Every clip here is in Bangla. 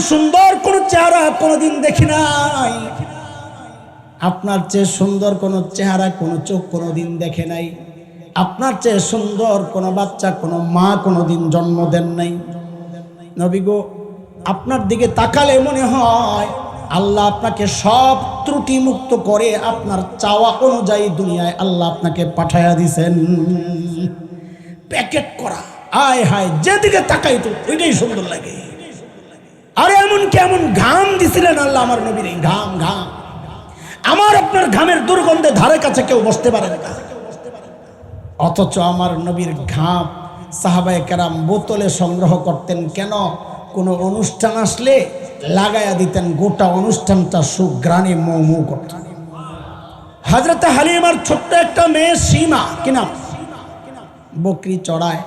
চেয়ে সুন্দর কোন চেহারা কোনোদিন দেখি নাই, আপনার চেয়ে সুন্দর কোন চেহারা কোন চোখ কোনোদিন দেখে নাই, আপনার চেয়ে সুন্দর কোন বাচ্চা কোন মা কোনোদিন জন্ম দেন নাই। নবী গো, আপনার দিকে তাকালে মনে হয় আল্লাহ আপনাকে সব ত্রুটি মুক্ত করে আপনার চাওয়া অনুযায়ী দুনিয়ায় আল্লাহ আপনাকে পাঠায়া দিছেন। প্যাকেট করা, আয় হায়, যেদিকে তাকাই তো ওইটাই সুন্দর লাগে। আরে এমন কেমন ঘাম দিছিলেন আল্লাহ আমার নবীর, ঘাম ঘাম। আমার আপনার ঘামের দুর্গন্ধে ধারে কাছে কেউ বসতে পারে না, অথচ আমার নবীর ঘাম সাহাবায়ে কেরাম বোতলে সংগ্রহ করতেন। কেন? কোনো অনুষ্ঠান আসলে লাগায়া দিতেন, গোটা অনুষ্ঠানটা সুঘ্রাণে মৌ মৌ করত। হযরতে হালিমার ছোট্ট একটা মেয়ে সীমা, কি নাম, বকরি চড়ায়।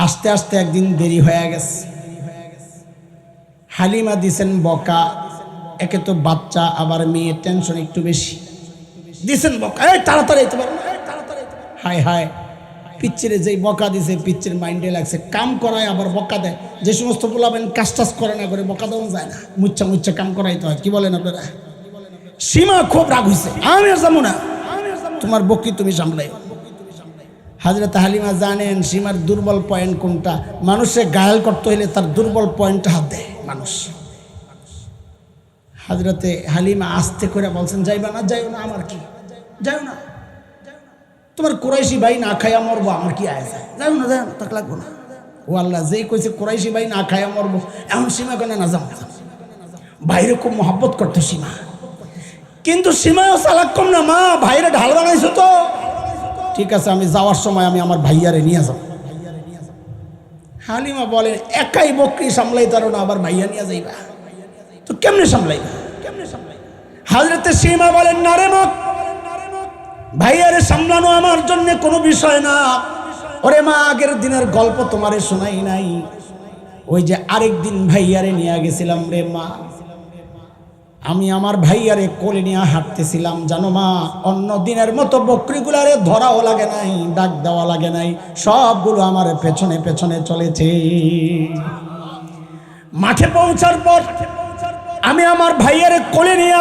আস্তে আস্তে একদিন দেরি হয়ে গেছে, হালিমা দিছেন বকা। একে তো বাচ্চা, আবার মেয়ে, টেনশন একটু বেশি, দিছেন বকা, এই তাড়াতাড়ি যেতে পারো না, হায় হায়। পিচ্চিরে যেই বকা দিছে, পিচ্চির মাইন্ডে লাগছে, কাম করায় আবার বকা দেয়। যে সমস্ত পোলাবেন কাজ টাজ করে না, করে বকা দেওয়া যায় না, মুচ্ছা মুচ্ছা কাম করাইতে হয়। কি বলেন আপনারা? সীমা খুব রাগ হয়েছে, আমি আর যাবো না, তোমার বকরি তুমি সামলাই। হযরত হালিমা জানেন সীমার দুর্বল পয়েন্ট কোনটা। মানুষে ঘায়াল করতে হইলে তার দুর্বল পয়েন্টটা হাত দেয় মানুষ। হযরতে হালিমা আস্তে করে বলছেন, যাইবা না? যাইও না, আমার কি, যাইও না, তোমার কুরাইশি ভাই না খাইয়া মরবো, আমার কি আয় যায়, যাইও না, যাইও না, তাক লাগবো না। ও আল্লাহ, যেই কইছে কুরাইশি ভাই না খাইয়া মরবো, এখন সীমা কেন না যাও? ভাইরে খুব মহব্বত করতো সীমা, কিন্তু সীমাও চালাক কম না। মা, ভাইরে ঢাল বানাইছো তো, ঠিক আছে, আমি যাওয়ার সময় আমি আমার ভাইয়ারে নিয়ে যাব। হালিমা বলেন, একাই বকরি সামলাইতে পারো না, আবার ভাইয়া নিয়ে যাইবা, তো কেমনে সামলাইবা? হযরতে সীমা বলেন, না রে মা, ভাইয়ারে সামলানো আমার জন্য কোনো বিষয় না। ওরে মা, আগের দিনের গল্প তোমারে শোনাই নাই? ওই যে আরেকদিন ভাইয়ারে নিয়ে গেছিলাম রে মা, আমি আমার ভাইয়ারে কোলে নিয়ে হাঁটতেছিলাম, জানো মা, অন্য দিনের মতো বকরিগুলারে ধরাও লাগে নাই, ডাক দেওয়া লাগে নাই, সবগুলো আমার পেছনে পেছনে চলেছে। মাঠে পৌঁছার পর আমি আমার ভাইয়ারে কোলে নিয়ে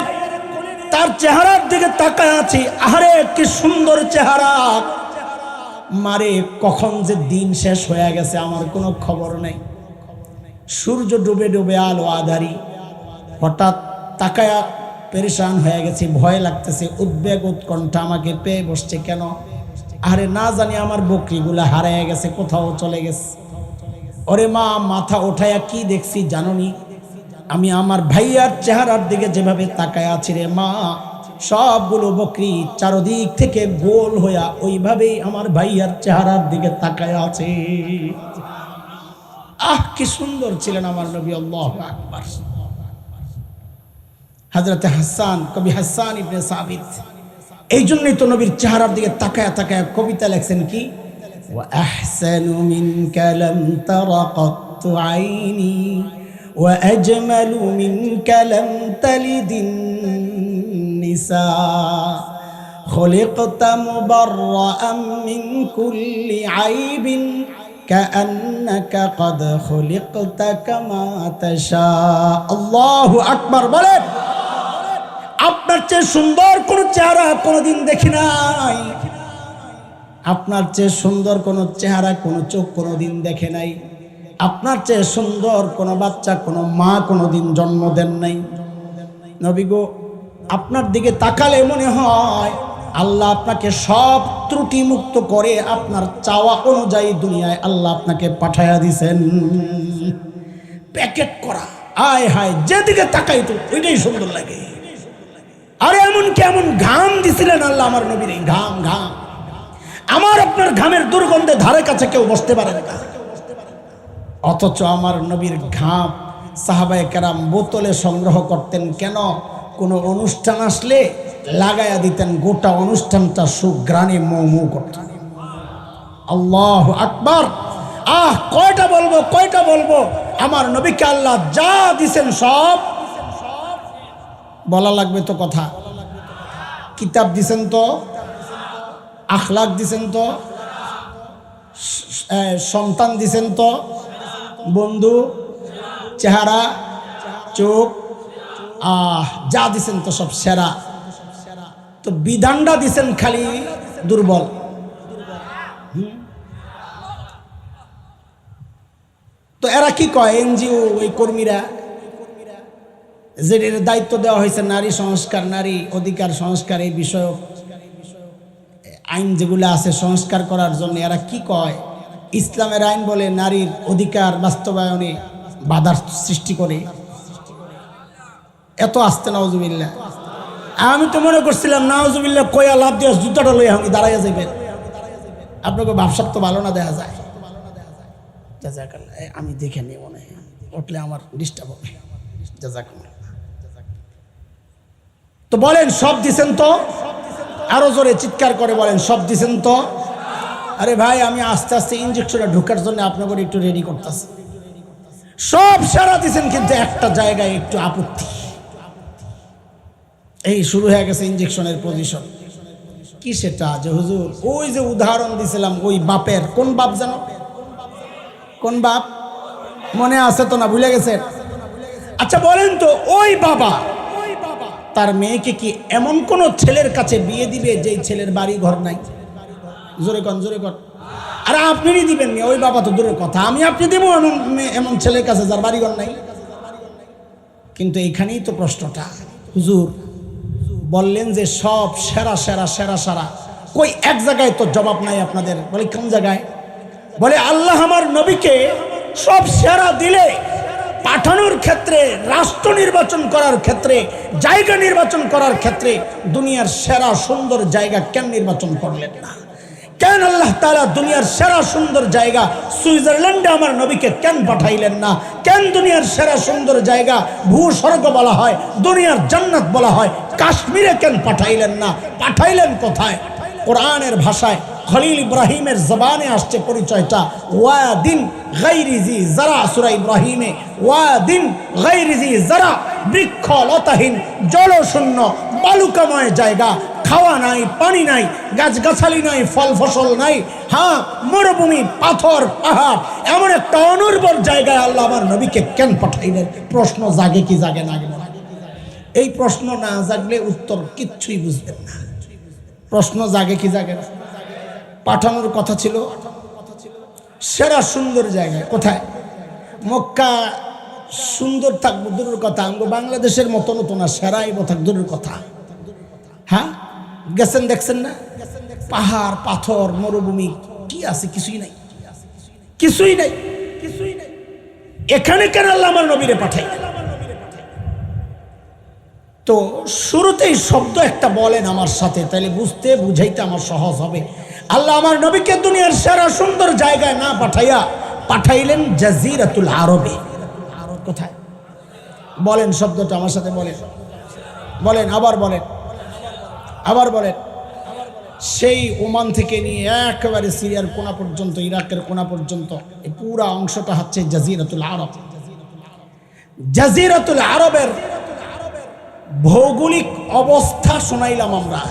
তার চেহারার দিকে তাকায় আছি। আরে কি সুন্দর চেহারা! মারে, কখন যে দিন শেষ হয়ে গেছে আমার কোনো খবর নেই। সূর্য ডুবে ডুবে আলো আধারি। হঠাৎ তাকায়া পেরেশান হয়ে গেছি, ভয় লাগতেছে, উদ্বেগ উৎকণ্ঠা আমাকে পেয়ে বসছে। কেন? আরে না জানি আমার বকরিগুলা হারিয়ে গেছে, কোথাও চলে গেছে। ওরে মা, মাথা ওঠায়া কি দেখছি জানোনি? আমি আমার ভাইয়ার চেহারার দিকে যেভাবে তাকায় আছি রে মা, সবগুলো বকরি চারদিক থেকে গোল হইয়া ওইভাবেই আমার ভাইয়ার চেহারার দিকে তাকায় আছে। আহ, কি সুন্দর ছিলেন আমার নবী, আল্লাহু আকবার। হযরতে হাসান, কবি হাসান ইবনে সাবিত, এই জন্যই তো নবীর চেহারার দিকে তাকায় তাকায় কবিতা লেখছেন কি, ওয়া আহসানু মিনকা লাম তারা কাত্তু আইনি ওয়া আজমালু মিনকা লাম তালিদিন নিসা খুলিকতা মুবাররাআন মিন কুল্লি আইবিন কাআন্নাকা ক্বাদ খুলিকতা কামা তাশা। আল্লাহু আকবার। বলেন, আপনার চেয়ে সুন্দর কোন চেহারা কোনোদিন দেখি নাই, আপনার চেয়ে সুন্দর কোন চেহারা কোন চোখ কোনোদিন দেখে নাই, আপনার চেয়ে সুন্দর কোন বাচ্চা কোন মা কোনোদিন জন্ম দেন নাই। নবী গো, আপনার দিকে তাকালে মনে হয় আল্লাহ আপনাকে সব ত্রুটি মুক্ত করে আপনার চাওয়া অনুযায়ী দুনিয়ায় আল্লাহ আপনাকে পাঠায়া দিছেন। প্যাকেট করা, আয় হায়, যেদিকে তাকাই তো ওইটাই সুন্দর লাগে। আরে এমন কেমন ঘাম দিছিলেন আল্লাহ আমার নবীর, ঘাম ঘাম। আমার আপনার ঘামের দুর্গন্ধে ধারে কাছে কেউ বসতে পারে না, অথচ আমার নবীর ঘাম সাহাবায়ে কেরাম বোতলে সংগ্রহ করতেন। কেন? কোনো অনুষ্ঠান আসলে লাগায়া দিতেন, গোটা অনুষ্ঠানটা সুঘ্রাণে মৌ মৌ করত। আল্লাহু আকবার। আহ, কয়টা বলবো, কয়টা বলবো? আমার নবীকে আল্লাহ যা দিছেন সব বলা লাগবে তো কথা। কিতাব দিছেন তো, আখলাক দিছেন তো, সন্তান দিছেন তো, বন্ধু, চেহারা, চোখ, যা দিছেন তো সব সেরা, তো বিধানটা দিছেন খালি দুর্বল। তো এরা কি কয়, এনজিও ওই কর্মীরা যে দায়িত্ব দেওয়া হয়েছে নারী সংস্কার, নারী অধিকার সংস্কার, এই বিষয়ক আইন যেগুলো আছে সংস্কার করার জন্য, এরা কি কয়, ইসলামের আইন বলে নারীর অধিকার বাস্তবায়নে বাধার সৃষ্টি করে। এত আসতে নাউজুবিল্লাহ। আমি তো মনে করছিলাম নাউজুবিল্লাহ কয়া লাভ দিয়ে জুতাটা লইয়া আমি দাঁড়াইয়া যাইবেন, আপনাকে ব্যবসার তো ভালো না দেখা যায়। আমি দেখে নিই, মনে হয় উঠলে আমার ডিস্টার্ব হবে। তো বলেন সব দিছেন তো? আরো জোরে চিৎকার করে বলেন সব দিছেন তো? আরে ভাই, আমি আস্তে আস্তে ইনজেকশনে ঢোকার জন্য আপনাকে একটু রেডি করতেছি। সব সারা দিছেন, কিন্তু একটা জায়গায় একটু আপত্তি। এই শুরু হয়ে গেছে ইনজেকশনের পজিশন। কি সেটা যে হুজুর ওই যে উদাহরণ দিছিলাম, ওই বাপের, কোন বাপ জানো? কোন বাপ মনে আছে তো না? ভুলে গেছে? আচ্ছা বলেন তো, ওই বাবা তার মেয়েকে কি এমন কোন ছেলের কাছে বিয়ে দিবে যেই ছেলের বাড়ি ঘর নাই? জোরে কন, জোরে কন। আরে আপনি দিবেন না, ওই বাবা তো দূরের কথা, আমি আপনি দেবো এমন ছেলের কাছে যার বাড়ি ঘর নাই? কিন্তু এইখানেই তো প্রশ্নটা। হুজুর বললেন যে সব সেরা সেরা সেরা সারা, কই এক জায়গায় তো জবাব নাই আপনাদের। বলে কোন জায়গায়? বলে আল্লাহ আমার নবীকে সব সেরা দিলে পাঠানোর ক্ষেত্রে, রাষ্ট্র নির্বাচন করার ক্ষেত্রে, জায়গা নির্বাচন করার ক্ষেত্রে দুনিয়ার সেরা সুন্দর জায়গা কেন নির্বাচন করলেন না? কেন আল্লাহ তাআলা দুনিয়ার সেরা সুন্দর জায়গা সুইজারল্যান্ডে আমার নবীকে কেন পাঠাইলেন না? কেন দুনিয়ার সেরা সুন্দর জায়গা ভূস্বর্গ বলা হয়, দুনিয়ার জান্নাত বলা হয়, কাশ্মীরে কেন পাঠাইলেন না? পাঠাইলেন কোথায়? কোরআনের ভাষায় খলিল ইব্রাহিমের জবানে আসছে পরিচয়টা, ওয়াদিন গায়রি জি যারা। সূরা ইব্রাহিমে ওয়াদিন গায়রি জি যারা, বৃক্ষ লতাহীন জলশূন্য বালুকাময় জায়গা, খাওয়া নাই, পানি নাই, গাছগাছালি নাই, ফল ফসল নাই, হ্যাঁ মরুভূমি, পাথর পাহাড়, এমন একটা অনুর্বর জায়গায় আল্লাহ আমার নবীকে কেন পাঠাইলেন? প্রশ্ন জাগে কি জাগে না? এই প্রশ্ন না জাগলে উত্তর কিচ্ছুই বুঝবেন না। প্রশ্ন জাগে কি জাগে না? পাঠানোর কথা ছিল সেরা সুন্দর জায়গায়। কোথায়? মক্কা সুন্দর থাকবো দূরের কথা, আমগো বাংলাদেশের মতো নতো না, সেরাই থাক দূরের কথা। হ্যাঁ গেছেন, দেখছেন না? পাহাড় পাথর মরুভূমি কি আছে? কিছুই নাই, কিছুই নাই, কিছুই নাই। এখানে কেন আল্লাহ আমার নবীরে পাঠাই? তো শুরুতেই শব্দ একটা বলেন আমার সাথে, তাহলে বুঝতে বুঝাইতে আমার সহজ হবে। আল্লাহ আমার নবীকে দুনিয়ার সেরা সুন্দর জায়গায় না পাঠাইয়া পাঠাইলেন জাজিরাতুল আরবে। কোথায়? বলেন শব্দটা আমার সাথে বলেন, বলেন, আবার বলেন, আবার বলেন। সেই ওমান থেকে নিয়ে একেবারে সিরিয়ার কোনা পর্যন্ত, ইরাকের কোনা পর্যন্ত, এই পুরা অংশটা হচ্ছে জাজিরাতুল আরব। জাজিরাতুল আরবের ভৌগোলিক অবস্থা শোনাইলাম আমরা।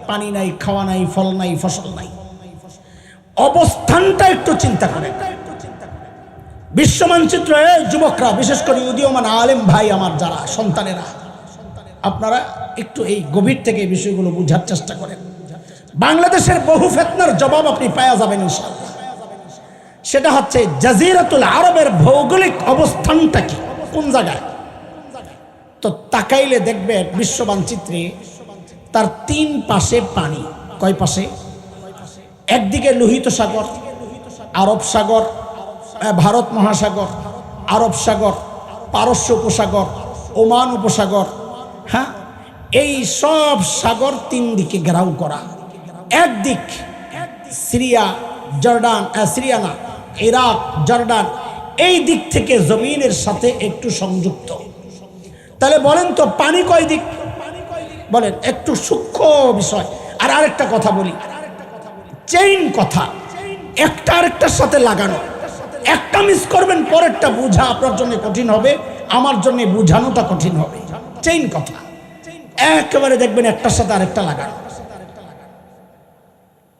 পানি নাই, খাওয়া নাই, ফল নাই, ফসল নাই। অবস্থানটা একটু চিন্তা করেন। বিশ্ব মানচিত্রে যুবকরা, বিশেষ করে উদীয়মান আলেম ভাই আমার যারা সন্তানেরা, আপনারা একটু এই গভীর থেকে এই বিষয়গুলো বোঝার চেষ্টা করেন। বাংলাদেশের বহু ফিতনার জবাব আপনি পাওয়া যাবেন ইনশাআল্লাহ। সেটা হচ্ছে জাজিরাতুল আরবের ভৌগোলিক অবস্থানটা কি, কোন জায়গায়? তো তাকাইলে দেখবে বিশ্ব মানচিত্রে তার তিন পাশে পানি। কয় পাশে? একদিকে লোহিত সাগর, আরব সাগর, ভারত মহাসাগর, আরব সাগর, পারস্য উপসাগর, ওমান উপসাগর। হ্যাঁ, এই সব সাগর তিন দিকে ঘেরাও করা। একদিক সিরিয়া, জর্ডান, সিরিয়া না, ইরাক, জর্ডান, এই দিক থেকে জমিনের সাথে একটু সংযুক্ত। তাহলে বলেন তো পানি কয় দিক? বলেন, একটু সূক্ষ্ম বিষয়। আর আরেকটা কথা বলি, চেইন কথা, একটা আরেকটার সাথে লাগানো। একটা মিস করবেন, পরেরটা বোঝা আপনার জন্য কঠিন হবে, আমার জন্য বোঝানোটা কঠিন হবে। চেইন কথা একেবারে দেখবেন একটার সাথে আরেকটা লাগানো।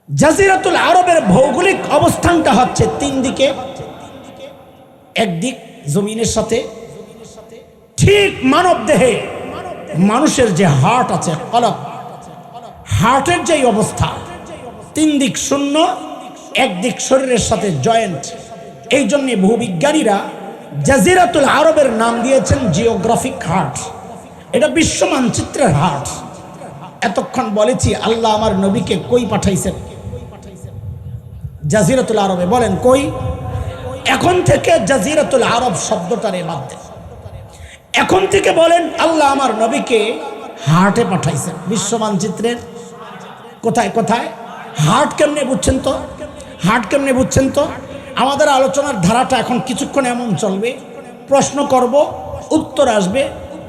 জাজিরাতুল আরবের ভৌগোলিক অবস্থানটা হচ্ছে তিন দিকে। একদিক জমিনের সাথে ঠিক মানব দেহে মানুষের যে হার্ট আছে, কলব, হার্টের যে অবস্থা, 3 দিক শূন্য, 1 দিক শরীরের সাথে জয়েন্ট। এই জন্য ভূবিজ্ঞানীরা জাজিরাতুল আরবের নাম দিয়েছেন জিওগ্রাফিক হার্ট। এটা বিশ্ব মানচিত্রের হার্ট। এতক্ষণ বলেছি আল্লাহ আমার নবীকে কই পাঠাইছেন? জাজিরাতুল আরবে। বলেন কই? এখন থেকে জাজিরাতুল আরব শব্দটারে বাদ দেন। এখন থেকে বলেন আল্লাহ আমার নবীকে হার্টে পাঠাইছেন। বিশ্ব মানচিত্রের কোথায় কোথায়? হার্ট কেমনে বুঝছেন তো? হার্ট কেমনে বুঝছেন তো? আমাদের আলোচনার ধারাটা এখন কিছুক্ষণ এমন চলবে, প্রশ্ন করব, উত্তর আসবে,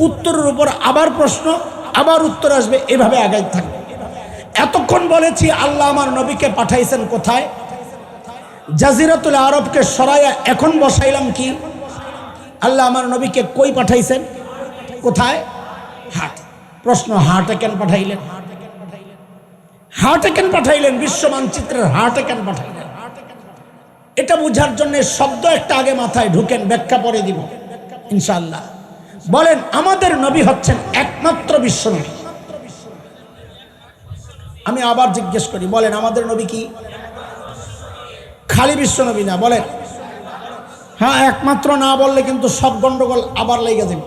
উত্তরের উপর আবার প্রশ্ন, আবার উত্তর আসবে, এভাবে আগাই থাকবে। এতক্ষণ বলেছি আল্লাহ আমার নবীকে পাঠাইছেন কোথায়? জাজিরাতুল আরবকে সরাইয়া এখন বসাইলাম কি? আল্লাহ আমার নবীকে কই পাঠাইছেন? কোথায়? হার্ট। প্রশ্ন, হার্টে কেন পাঠাইলেন? হার্টে কেন পাঠাইলেন? বিশ্ব মানচিত্রের হার্টে কেন পাঠাইলেন? এটা বুঝার জন্য শব্দ একটা আগে মাথায় ঢুকেন, ব্যাখ্যা পরে দিব ইনশাআল্লাহ। বলেন আমাদের নবী হচ্ছেন একমাত্র বিশ্ব নবী। আমি আবার জিজ্ঞেস করি, বলেন আমাদের নবী কি? খালি বিশ্ব নবী না, বলেন। হ্যাঁ, একমাত্র না বললে কিন্তু সব গন্ডগোল আবার লেগে যাবে।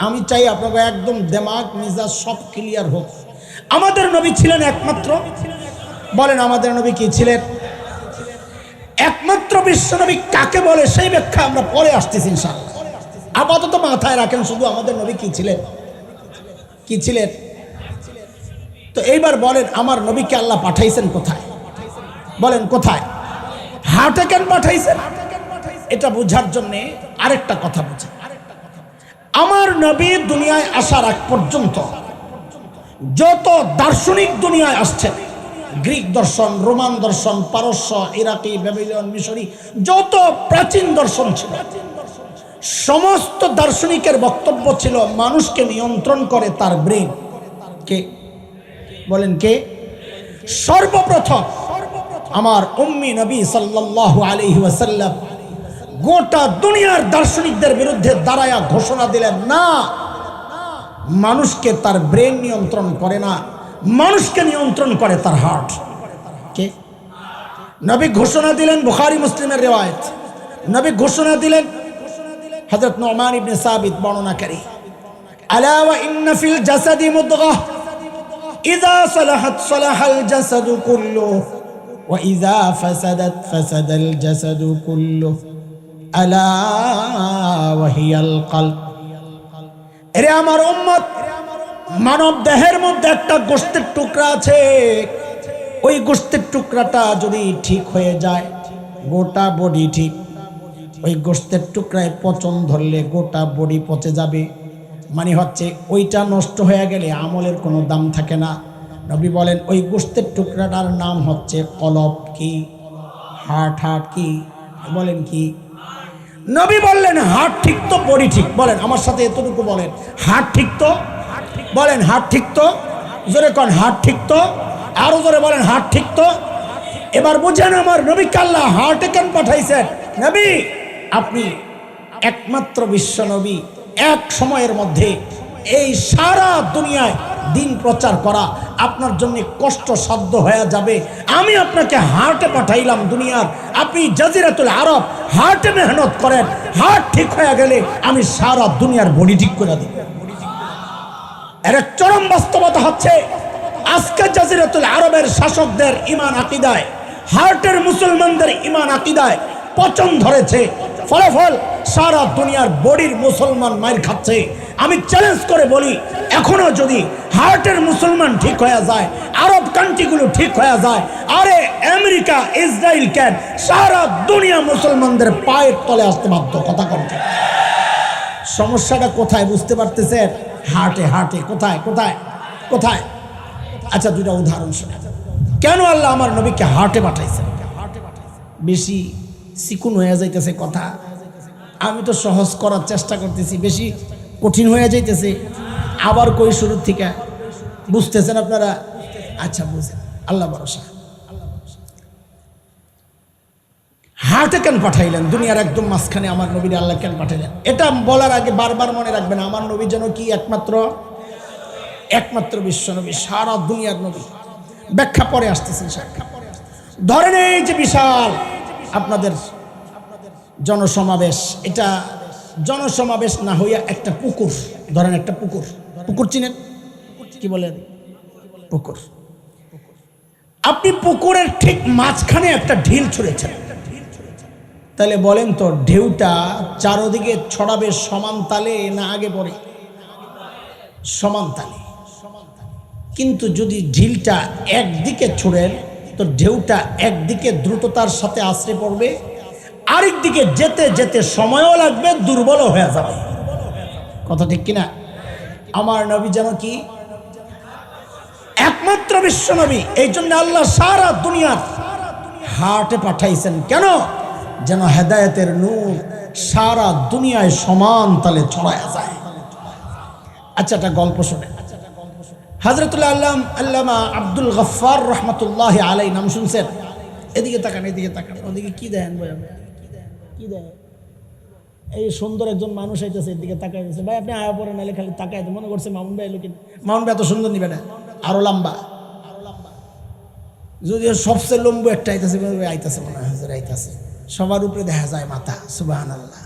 আমি চাই আপনাকে একদম দেমাগ মিজাজ সব ক্লিয়ার হোক। আমাদের নবী ছিলেন একমাত্র। বলেন আমাদের নবী কি ছিলেন? একমাত্র বিশ্ব নবী কাকে বলে সেই ব্যাখ্যা আমরা পরে আসতেছি ইনশাআল্লাহ। আপাতত মাথায় রাখেন শুধু আমাদের নবী কি ছিলেন, কি ছিলেন। তো এইবার বলেন আমার নবীকে আল্লাহ পাঠাইছেন কোথায়? বলেন কোথায়? হার্টে কেন পাঠাইছেন? এটা বোঝার জন্য আরেকটা কথা বুঝেন। আমার নবী দুনিয়ায় আসার আগ পর্যন্ত যত দার্শনিক দুনিয়ায় আসছেন, গ্রিক দর্শন, রোমান দর্শন, পারস্য, ইরাকি, ব্যাবিলন, মিশরি, যত প্রাচীন দর্শন ছিল, সমস্ত দার্শনিকের বক্তব্য ছিল মানুষকে নিয়ন্ত্রণ করে তার ব্রেন। কে? বলেন কে? সর্বপ্রথম আমার উম্মি নবী সাল্লাল্লাহু আলাইহি ওয়াসাল্লাম গোটা দুনিয়ার দার্শনিকদের বিরুদ্ধে দাঁড়ায়া ঘোষণা দিলেন, না, মানুষকে তার ব্রেন নিয়ন্ত্রণ করে না, মানুষকে নিয়ন্ত্রণ করে তার হার্ট। কে? নবী ঘোষণা দিলেন, বুখারী মুসলিমের রিওয়ায়াত, নবী ঘোষণা দিলেন, হযরত নুমান ইবনে সাবিত বর্ণনাকারী, আলা ওয়া ইন্না ফিল জাসাদি মুদগাহ ইযা সালাহাত সালাহাল জাসাদু কুল্লুহু ওয়া ইযা ফাসাদাত ফাসাদাল জাসাদু কুল্লুহু আলা ওয়া হিয়াল কলব। এরে আমার উম্মত, মানব দেহের মধ্যে একটা গোশতের টুকরা আছে, ওই গোশতের টুকরাটা যদি ঠিক হয়ে যায় গোটা বডি ঠিক। ওই গোশতের টুকরায় পচন ধরলে গোটা বডি পচে যাবে। মানে হচ্ছে ওইটা নষ্ট হয়ে গেলে আমলের কোনো দাম থাকে না। নবী বলেন ওই গোশতের টুকরাটার নাম হচ্ছে কলব। কি? হার্ট। হার্ট কি? বলেন কি? নবী বললেন হার্ট ঠিক তো বডি ঠিক। বলেন আমার সাথে এতটুকু বলেন, হার্ট ঠিক তো? বলেন হার্ট ঠিক তো? জোরে কোন হার্ট ঠিক তো? আরো জোরে বলেন হার্ট ঠিক তো? এবার বুঝেন আমার নবীকে আল্লাহ হার্টে কেন পাঠাইছেন। নবী আপনি একমাত্র বিশ্ব নবী, এক সময়ের মধ্যে এই সারা দুনিয়ায় দিন প্রচার করা আপনার জন্য কষ্টসাধ্য হয়ে যাবে। আমি আপনাকে হার্টে পাঠাইলাম দুনিয়ার, আপনি জাজিরাতুল আরব হার্টে মেহনত করেন, হার্ট ঠিক হয়ে গেলে আমি সারা দুনিয়ার বডি ঠিক করে দিই। এর চরম বাস্তবতা হচ্ছে আজকে জাজিরাতুল আরবের শাসকদের ঈমান আকীদায়, হার্টের মুসলমানদের ঈমান আকীদায় পচন ধরেছে। ফলাফল সারা দুনিয়ার বডির মুসলমান মাইর খাচ্ছে। আমি চ্যালেঞ্জ করে বলি, এখনো যদি হার্টের মুসলমান ঠিক হয়ে যায়, আরব কান্ট্রিগুলো ঠিক হয়ে যায়, আরে আমেরিকা, ইসরায়েল কেন, সারা দুনিয়া মুসলমানদের পায়ের তলে আসতে বাধ্য। কথা বলতে সমস্যাটা কোথায় বুঝতে পারতেছেন? হার্টে। হার্টে কোথায় কোথায় কোথায়? আচ্ছা দুটা উদাহরণ শুনে কেন আল্লাহ আমার নবীকে হার্টে পাঠাইছেন। বেশি চিকুন হয়ে যাইতেছে কথা, আমি তো সহজ করার চেষ্টা করতেছি, বেশি কঠিন হয়ে যাইতেছে। আবার কই শুরুর থেকে বুঝতেছেন আপনারা? আচ্ছা বুঝেন, আল্লাহ ভরসা। হার্টে কেন পাঠাইলেন? দুনিয়ার একদম মাঝখানে আমার নবীর আল্লাহ কেন পাঠাইলেন? এটা বলার আগে বারবার মনে রাখবেন, আমার নবী যেন কি একমাত্র বিশ্ব নবী, সারা দুনিয়ার নবী। ব্যাখ্যা পরে আসতেছেন। ধরেন এই যে বিশাল আপনাদের জনসমাবেশ, এটা জনসমাবেশ না হইয়া একটা পুকুর, ধরেন একটা পুকুর চিনেন? কি বলেন? পুকুর। আপনি পুকুরের ঠিক মাঝখানে একটা ঢিল ছুঁড়েছেন, তাহলে বলেন তো ঢেউটা চারদিকে ছড়াবে সমান তালে না আগে পড়ে? সমান তালে। কিন্তু যদি ঢিলটা একদিকে ছুঁড়েন তো ঢেউটা একদিকে দ্রুততার সাথে আছড়ে পড়বে, আরেক দিকে যেতে যেতে সময়ও লাগবে, দুর্বলও হয়ে যাবে। কথা ঠিক কিনা? আমার নবী যেন কি একমাত্র বিশ্ব নবী, এই জন্য আল্লাহ সারা দুনিয়ার হার্টে পাঠাইছেন। কেন? যেন হেদায়েতের নূর সারা দুনিয়ায় সমান তালে ছড়ায়া যায়। আচ্ছা, একটা গল্প শোনেন। হযরতুল্লাহ আল্লামা আব্দুল গফফার রহমতুল্লাহ আলাইহি নাম শুনছেন? এদিকে তাকান, এদিকে তাকান। ওদিকে কি দেন ভাই? কি দেন? এই সুন্দর একজন মানুষ আইতেছে, এদিকে তাকাই দিচ্ছে। ভাই আপনি আয়া পরে নাইলে খালি তাকাই, মনে করছে মামুন ভাই এলো কিনা। মামুন ভাই এত সুন্দর নিবে না, আরো লম্বা। যদিও সবচেয়ে লম্বু একটা আইতেছে, আইতেছে মনে হয় আইতেছে। সবার উপরে দেখা যায় মাথা। সুবহানাল্লাহ।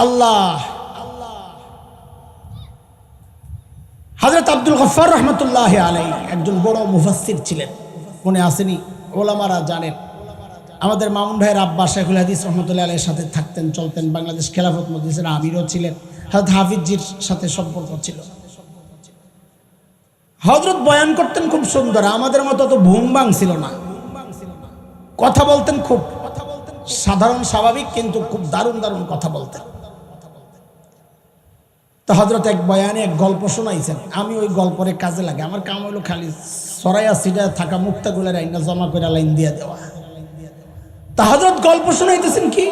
আল্লাহ। হযরত আব্দুল গফফার রহমতুল্লাহ আলাইহি একজন বড় মুফাসসির ছিলেন, মনে আসেনি? ওলামারা জানেন। আমাদের মামুন ভাইয়ের আব্বা শেখুল হাদিস রহমতুল্লাহ আলাইহির সাথে থাকতেন, চলতেন। বাংলাদেশ খেলাফত মজলিসের আমিরও ছিলেন। হযরত হাফিজজির সাথে সম্পর্ক ছিল। হযরত বয়ান করতেন খুব সুন্দর, আমাদের মতো তো ভুংবাং ছিল না। কথা বলতেন খুব সাধারণ স্বাভাবিক, কিন্তু খুব দারুণ দারুণ কথা বলতেন। তো হযরত এক বয়ানে এক গল্প শোনাইছেন, আমি ওই গল্পের কাজে লাগে। আমার কাম হলো খালি সরাইয়া সিটা থাকা মুক্তাগুলোর আইনা জমা করে লাইন দিয়ে দেওয়া। তা হযরত গল্প শোনাইতেছেন কি,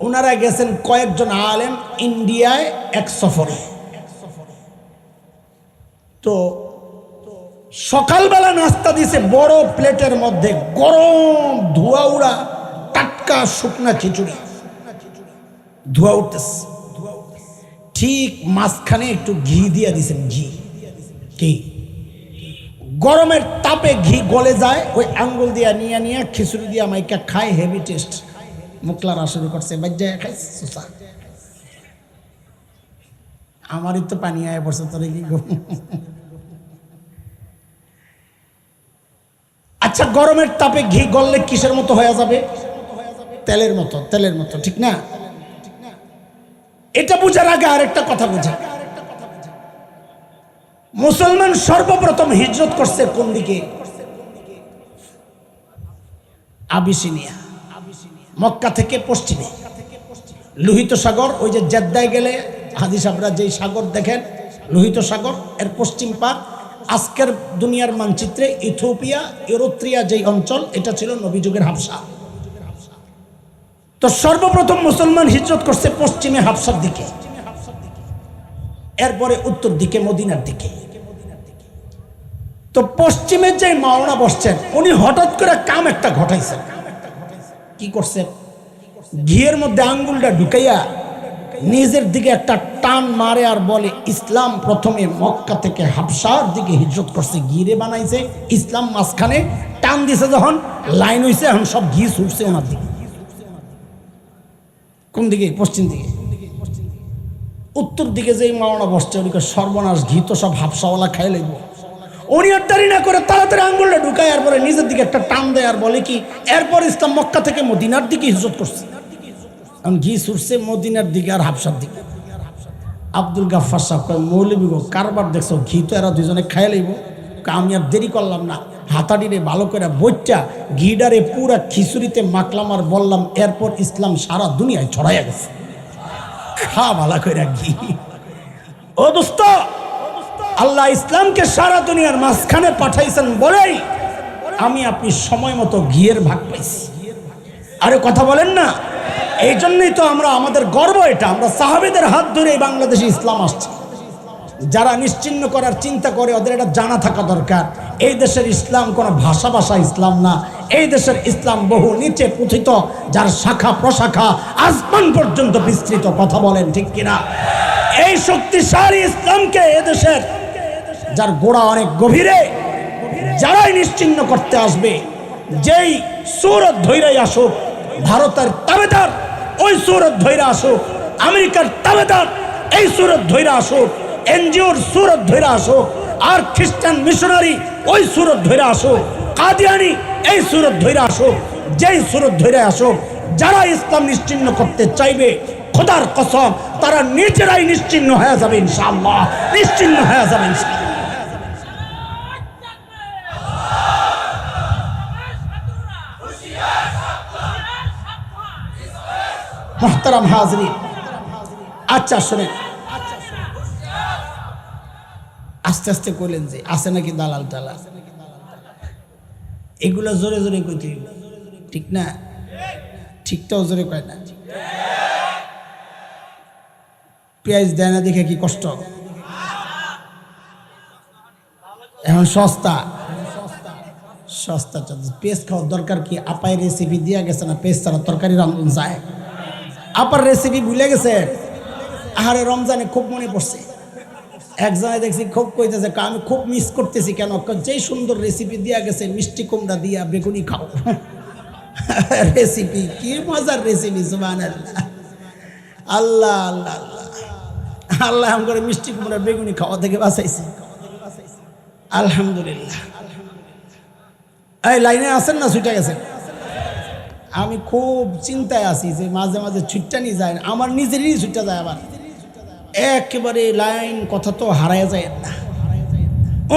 ওনারা গেছেন কয়েকজন আলেম ইন্ডিয়ায় এক সফরে। তো সকালবেলা নাস্তা দিছে বড় প্লেটের মধ্যে, গরম ধোয়া উড়া টাটকা শুকনা খিচুড়ি, ধোয়া উঠতেছে। ঠিক মাঝখানে একটু ঘি দিয়ে দিছেন। ঘি গরমের তাপে ঘি গলে যায়, ওই আঙ্গুল দিয়া নিয়ে খিচুড়ি দিয়া মাইকা খায়। Heavy taste. মুখলারা শুরু করছে, বাজ্জায় খাই সুসা। আমারই তো পানি আয় পড়ছে, তোরে কি? আচ্ছা, গরমের তাপে ঘি গললে কিসের মতো হয়ে যাবে? তেলের মতো, ঠিক না? এটা বুঝার আগে আরেকটা কথা বুঝা। মুসলমান সর্বপ্রথম হিজরত করছে কোন দিকে? আবিসিনিয়া, মক্কা থেকে পশ্চিমে লোহিত সাগর। ওই যে জেদ্দায় গেলে হাদিস আপনারা যেই সাগর দেখেন, লোহিত সাগর, এর পশ্চিম পার। আজকের দুনিয়ার মানচিত্রে ইথিওপিয়া, এরিত্রিয়া যেই অঞ্চল, এটা ছিল নবী যুগের হাবশা। তো সর্বপ্রথম মুসলমান হিজরত করছে পশ্চিমে হাবশার দিকে, এরপরে উত্তর দিকে মদিনার দিকে। তো পশ্চিমের যে মাওলানা বসছেন, উনি হঠাৎ করে কাম একটা ঘটাইছেন। কি করছেন? ঘিয়ের মধ্যে আঙ্গুলটা ঢুকাইয়া নিজের দিকে একটা টান মারে আর বলে, ইসলাম প্রথমে মক্কা থেকে হাবশার দিকে হিজরত করছে, ঘিরে বানাইছে। ইসলাম মাঝখানে টান দিছে, যখন লাইন হইছে, এখন সব ঘি ছুটছে ওনার দিকে। কোন দিকে? পশ্চিম দিকে। উত্তর দিকে যেই মাওলানা বসছে, ওদিকে সর্বনাশ, ঘি তো সব হাবশাওয়ালা খাই লাগবো। উনি আর দেরি না করে তাড়াতাড়ি আঙ্গুলটা ঢুকায় আর পরে নিজের দিকে একটা টান দেয় আর বলে কি, এরপর ইসলাম মক্কা থেকে মদিনার দিকে হিজরত করছে। এখন ঘি ছুটছে মদিনার দিকে আর হাবশার দিকে। আব্দুল গাফফার সাহেব কয়, মৌলবী গো, কারবার দেখছো, ঘি তো এরা দুজনে খাই লইব। আমি আর দেরি করলাম না, হাতাড়িরে ভালো করে বইটা ঘিডারে পুরা খিচুড়িতে মাখলাম আর বললাম, এরপর ইসলাম সারা দুনিয়ায় ছড়াইয়া গেছে। খা ভালা করে ঘি। ও দোস্ত, আল্লাহ ইসলামকে সারা দুনিয়ার মাঝখানে পাঠাইছেন বলেই আমি আপনি সময় মতো ঘিয়ের ভাগ পাইছি। আরে কথা বলেন না? এই জন্যই তো আমরা, আমাদের গর্ব এটা, আমরা সাহাবীদের হাত ধরে এই বাংলাদেশে ইসলাম আসছে। যারা নিশ্চিহ্ন করার চিন্তা করে, ওদের এটা জানা থাকা দরকার, এই দেশের ইসলাম কোনো ভাষা ইসলাম না, এই দেশের ইসলাম বহু নিচে পুঁথিত, যার শাখা প্রশাখা আসমান পর্যন্ত বিস্তৃত। কথা বলেন ঠিক কিনা? এই শক্তিশালী ইসলামকে এদেশের যার গোড়া অনেক গভীরে, যারাই নিশ্চিহ্ন করতে আসবে, যেই সুরত ধৈরাই আসুক, ভারতের তাবেদার ওই সুরত ধৈরা আসুক, আমেরিকার তাবেদার এই সুরত ধৈরা আসুক, এনজিওর সুরত ধৈরা আসুক, আর খ্রিস্টান মিশনারি ওই সুরত ধৈরা আসুক, কাদিয়ানি এই সুরত ধৈরা আসুক, যেই সুরত ধৈরা আসুক, যারা ইসলাম নিশ্চিহ্ন করতে চাইবে, খোদার কসম তারা নিজেরাই নিশ্চিহ্ন হয়ে যাবে ইনশাআল্লাহ, নিশ্চিহ্ন হয়ে যাবে ইনশাআল্লাহ। মুহতারাম হাজরিন, আচ্ছা শোনেন, আস্তে আস্তে কইলেন যে আছে নাকি দালাল টালাল, এগুলো জোরে জোরে কইতে ঠিক না? ঠিকটাও জোরে কয় না। পেঁয়াজ দেয় না দেখে কি কষ্ট, এখন সস্তা সস্তা পেঁয়াজ খাওয়ার দরকার কি? আপাই রেসিপি দিয়া গেছে না, পেঁয়াজ ছাড়া তরকারি রান্ধন যায়? আপার রেসিপি ভুলে গেছে। আহারে রমজানে খুব মনে পড়ছে, একজনে দেখছি খুব কইতেছে আমি খুব মিস করতেছি। কেন? যেই সুন্দর রেসিপি দিয়া গেছে, মিষ্টি কুমড়া দিয়া বেগুনি খাও। রেসিপি কি মজার রেসিপি! সুবহানাল্লাহ, আল্লাহ আল্লাহ আল্লাহ আল্লাহ আম করে মিষ্টি কুমড়া বেগুনি খাওয়া থেকে বাঁচাইছে, আলহামদুলিল্লাহ। এই লাইনে আছেন না ছুটে গেছেন? আমি খুব চিন্তায় আছি যে মাঝে মাঝে ছুটটা নিয়ে যায়, আমার নিজেরই ছুটটা যায়, আবার একেবারে লাইন কথা তো হারায় যায় না।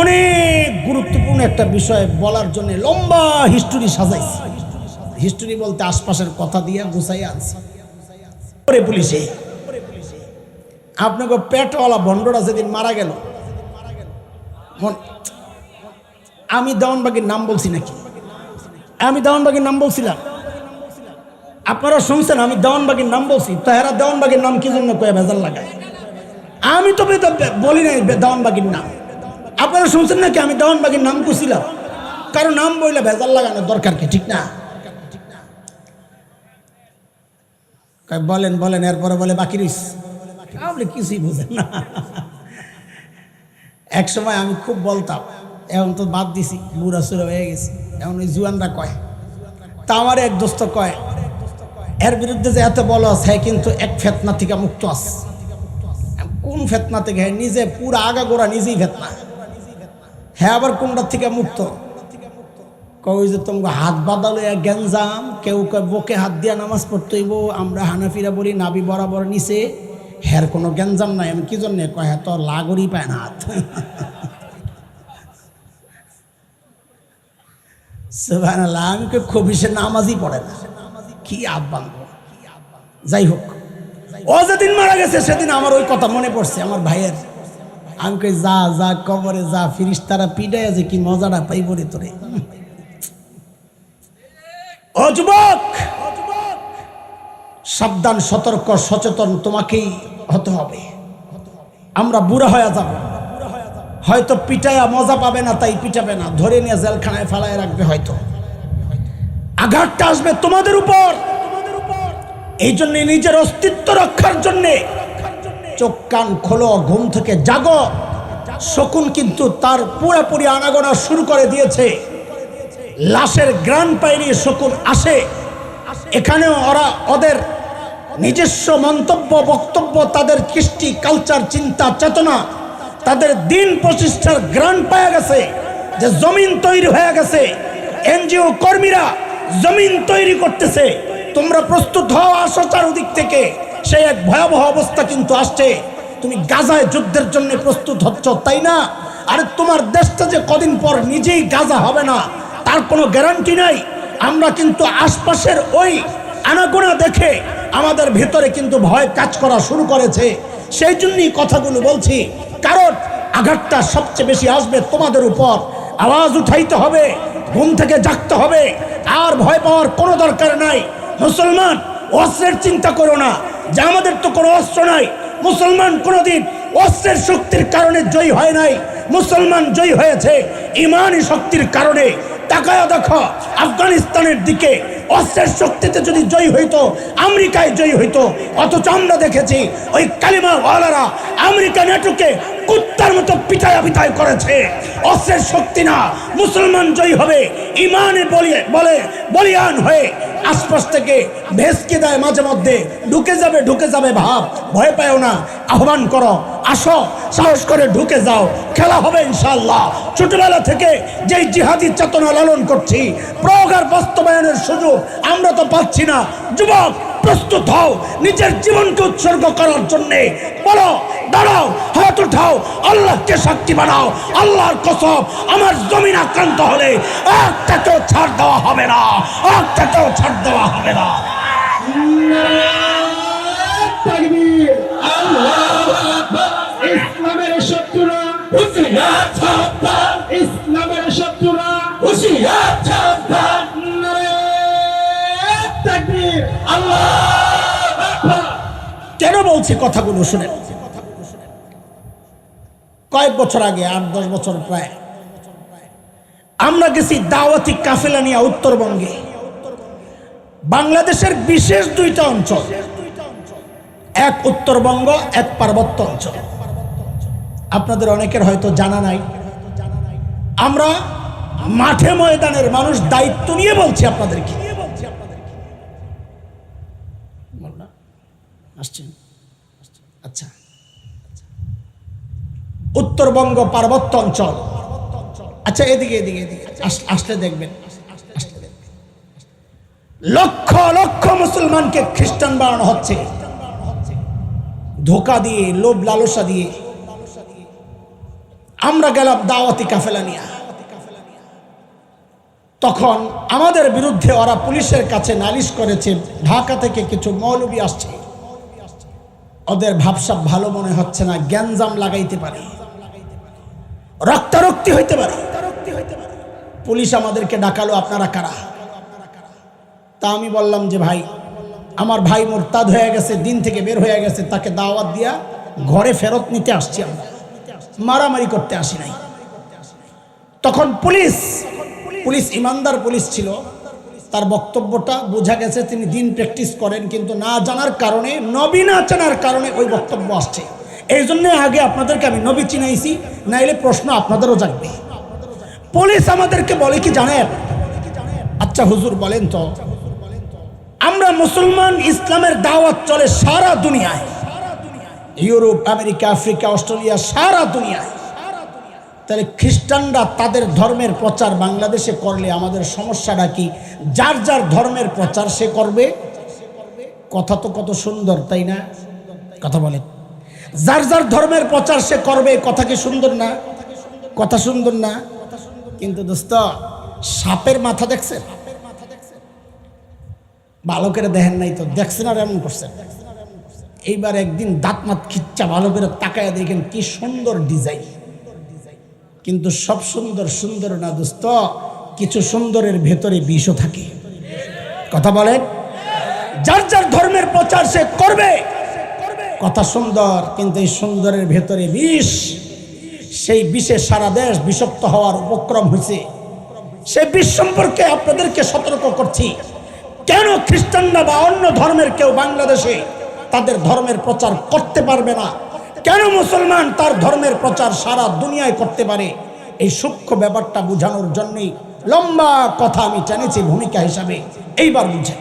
অনেক গুরুত্বপূর্ণ একটা বিষয় বলার জন্য লম্বা হিস্টোরি সাজাইছি। হিস্টোরি বলতে আশপাশের কথা দিয়ে গুছাই আনছি। পুলিশে আপনাকে পেটওয়ালা ভণ্ডরা যেদিন মারা গেল, আমি দেওয়ানবাগির নাম বলছি নাকি? আমি দেওয়ানবাগির নাম বলছিলাম? আপনারা শুনছেন আমি দেওয়ানবাগির নাম বলছি? তো এরা দেওয়ানবাগির নাম কি জন্য কয়ে ভেজাল লাগায়? আমি তো বলি নাই দেওয়ানবাগির নাম। আপনারা শুনছেন নাকি আমি দেওয়ানবাগির নাম কুছিলাম? কারো নাম বললে ভেজাল লাগানোর দরকার কি? ঠিক না? বলেন বলেন, এরপরে বলে বাকি রইস, আপনি কিছুই বুঝেন না। এক সময় আমি খুব বলতাম, এখন তো বাদ দিছি, বুড়া সুরা হয়ে গেছি, এখন ওই জুয়ানরা কয়। তা আমার এক দোস্ত কয় এর বিরুদ্ধে যে এত বলো আছে, কিন্তু এক ফেতনা থেকে মুক্ত আছে। কোন ফেতনা থেকে? নিজে পুরা আগা গোড়া নিজেই ফেতনা। হ্যাঁ, আবার কোনটার থেকে মুক্ত? কই যে তোমাকে হাত বাঁধালো গ্যাঞ্জাম, কেউ কয় বকে হাত দিয়া নামাজ পড়তে হইব, আমরা হানাফিরা বলি নাবি বরাবর নিচে, হ্যার কোনো গ্যাঞ্জাম নাই। আমি কি জন্যে? কয় হ্যাঁ তোর লাগরই পায় না হাত। সুবহানাল্লাহ, আমি কই খবিসে নামাজই পড়ে না, কি হাত বাঁধবো? যাই হোক, ও যেদিন মারা গেছে সেদিন আমার ওই কথা মনে পড়ছে আমার ভাইয়ের। আমি কই যা যা কবরে যা, ফিরিস্তারা পিডায় যে কি মজাটা পাইব রে তোরে। ও যুবক, সাবধান, সতর্ক, সচেতন তোমাকেই হতে হবে। আমরা বুড়া হয়ে যাব, হয়তো পিটায়া মজা পাবে না, তাই পিটাবে না, ধরে নিয়ে জেলখানায় ফালায় রাখবে। হয়তো আঘাতটা আসবে তোমাদের উপর। এই জন্য নিজের অস্তিত্ব রক্ষার জন্যে চোখ কান খোলো, ঘুম থেকে জাগো। শকুন কিন্তু তার পুরোপুরি আনাগোনা শুরু করে দিয়েছে। লাশের গ্রান পাইনি শকুন আসে। এখানেও ওরা ওদের নিজস্ব মন্তব্য, বক্তব্য, তাদের কৃষ্টি, কালচার, চিন্তা, চেতনা, তাদের দিন প্রতিষ্ঠার গ্রান পাওয়া গেছে, যে জমিন তৈরি হয়ে গেছে। এনজিও কর্মীরা জমিন তৈরি করতেছে। তোমরা প্রস্তুত হও, আসো চারদিক থেকে। সেই এক ভয়াবহ অবস্থা কিন্তু আসছে। তুমি গাজায় যুদ্ধের জন্য প্রস্তুত হচ্ছ, তাই না? আরে তোমার দেশটা যে কদিন পর নিজেই গাজা হবে না তার কোনো গ্যারান্টি নাই। আমরা কিন্তু আশপাশের ওই আনাগোনা দেখে আমাদের ভিতরে কিন্তু ভয় কাজ করা শুরু করেছে। সেই জন্যই কথাগুলো বলছি, কারণ আঘাতটা সবচেয়ে বেশি আসবে তোমাদের উপর। আওয়াজ উঠাইতে হবে, ঘুম থেকে জাগতে হবে, আর ভয় পাওয়ার কোনো দরকার নাই। মুসলমান, অস্ত্রের চিন্তা করো না যে আমাদের তো কোনো অস্ত্র নাই। মুসলমান কোনোদিন অস্ত্রের শক্তির কারণে জয়ী হয় নাই। মুসলমান জয়ী হয়েছে ইমানি শক্তির কারণে। তাকায়া দেখো আফগানিস্তানের দিকে অস্ত্রের শক্তিতে যদি জয়ী হইতো, আমেরিকায় জয়ী হইতো, অথচ আমরা দেখেছি ওই কালিমা ওয়ালারা আমেরিকা নেটোকে কুত্তার মতো পিটায়া পিটাই করেছে। অস্ত্রের শক্তি না, মুসলমান জয়ী হবে ইমানে বলে বলিয়ান হয়ে আশপাশ থেকে ভেসকে দেয়, মাঝে মধ্যে ঢুকে যাবে ভাব, ভয় পাও না, আহ্বান করো, আসো, সাহস করে ঢুকে যাও, খেলা হবে ইনশাআল্লাহ। ছোটবেলা থেকে যেই জিহাদি চেতনা লালন করছি, প্রয়োগ বাস্তবায়নের সুযোগ আমরা তো পাচ্ছি না। যুবক প্রস্তুত হও নিজের জীবনকে উৎসর্গ করার জন্যে, বলো দাঁড়াও, হাত উঠাও, আল্লাহকে সাক্ষী বানাও। আল্লাহর কসম, আমার জমিন আক্রান্ত হলে একটাকেও ছাড় দেওয়া হবে না, একটাকেও ছাড় দেওয়া হবে না। ইসলামের শত্রুরা হুঁশিয়ার সাবধান, ইসলামের শত্রুরা হুঁশিয়ার সাবধান। নারে তাকবীর, আল্লাহু আকবার। কেন বলছি কথাগুলো শুনে? কয়েক বছর আগে, 8-10 বছর প্রায়, আমরা গেছি দাওয়াতি কাফেলা নিয়ে উত্তরবঙ্গে। বাংলাদেশের বিশেষ দুইটা অঞ্চল, এক উত্তরবঙ্গ, এক পার্বত্য অঞ্চল। আপনাদের অনেকের হয়তো জানা নাই। আমরা মাঠে ময়দানের মানুষ, দায়িত্ব নিয়ে বলছি আপনাদেরকে। আসছেন? আচ্ছা, উত্তরবঙ্গ পার্বত্য অঞ্চল। আচ্ছা, এদিকে আসলে দেখবেন, লক্ষ লক্ষ মুসলমানকে খ্রিস্টান বানানো হচ্ছে, ধোকা দিয়ে, লোভ লালসা দিয়ে। আমরা গেলাম দাওয়াতি কাফেলা নিয়ে। তখন আমাদের বিরুদ্ধে ওরা পুলিশের কাছে নালিশ করেছে, ঢাকা থেকে কিছু মৌলবী আসছে, ওদের ভাবসাব ভালো মনে হচ্ছে না, গ্যাঞ্জাম লাগাইতে পারে, রক্তারক্তি হইতে পারে। পুলিশ আমাদেরকে ডাকালো, আপনারা কারা? তা আমি বললাম যে ভাই, আমার ভাই মুরতাদ হয়ে গেছে, দিন থেকে বের হয়ে গেছে, তাকে দাওয়াত দিয়া ঘরে ফেরত নিতে আসছি, আমরা মারামারি করতে আসি নাই। তখন পুলিশ ইমানদার পুলিশ ছিল, তার বক্তব্যটা বোঝা গেছে তিনি দিন প্র্যাকটিস করেন, কিন্তু না জানার কারণে, নবী না চেনার কারণে ওই বক্তব্য আসছে। এই জন্য আগে আপনাদেরকে আমি নবী চিনাইছি, নাইলে প্রশ্ন আপনাদেরও জাগবে। পুলিশ আমাদেরকে বলে কি জানেন? আচ্ছা হুজুর বলেন তো, আমরা মুসলমান, ইসলামের দাওয়াত চলে সারা দুনিয়ায়, ইউরোপ, আমেরিকা, আফ্রিকা, অস্ট্রেলিয়া, সারা দুনিয়ায়। তাহলে খ্রিস্টানরা তাদের ধর্মের প্রচার বাংলাদেশে করলে আমাদের সমস্যাটা কি? যার যার ধর্মের প্রচার সে করবে। কথা তো কত সুন্দর, তাই না? কথা বলেন, যার যার ধর্মের প্রচার সে করবে। কথা কি সুন্দর না? কথা সুন্দর না? কিন্তু দোস্ত, সাপের মাথা দেখছেন? ভালো করে দেখেন নাই তো, দেখছেন আর এমন করছেন। এইবার একদিন দাঁত মাত খিচ্চা ভালো করে তাকায় দেখেন কি সুন্দর ডিজাইন। কিন্তু সব সুন্দর সুন্দর না দোস্ত, কিছু সুন্দরের ভেতরে বিষও থাকে। কথা বলেন, যার যার ধর্মের প্রচার সে করবে। কথা সুন্দর, কিন্তু এই সুন্দরের ভেতরে বিষ। সেই বিষে সারা দেশ বিষাক্ত হওয়ার উপক্রম হয়েছে। সেই বিষ সম্পর্কে আপনাদেরকে সতর্ক করছি। কেন খ্রিস্টানরা বা অন্য ধর্মের কেউ বাংলাদেশে তাদের ধর্মের প্রচার করতে পারবে না? কেন মুসলমান তার ধর্মের প্রচার সারা দুনিয়ায় করতে পারে? এই সূক্ষ্ম ব্যাপারটা বোঝানোর জন্যই লম্বা কথা আমি টেনেছি ভূমিকা হিসাবে। এইবার বুঝেন,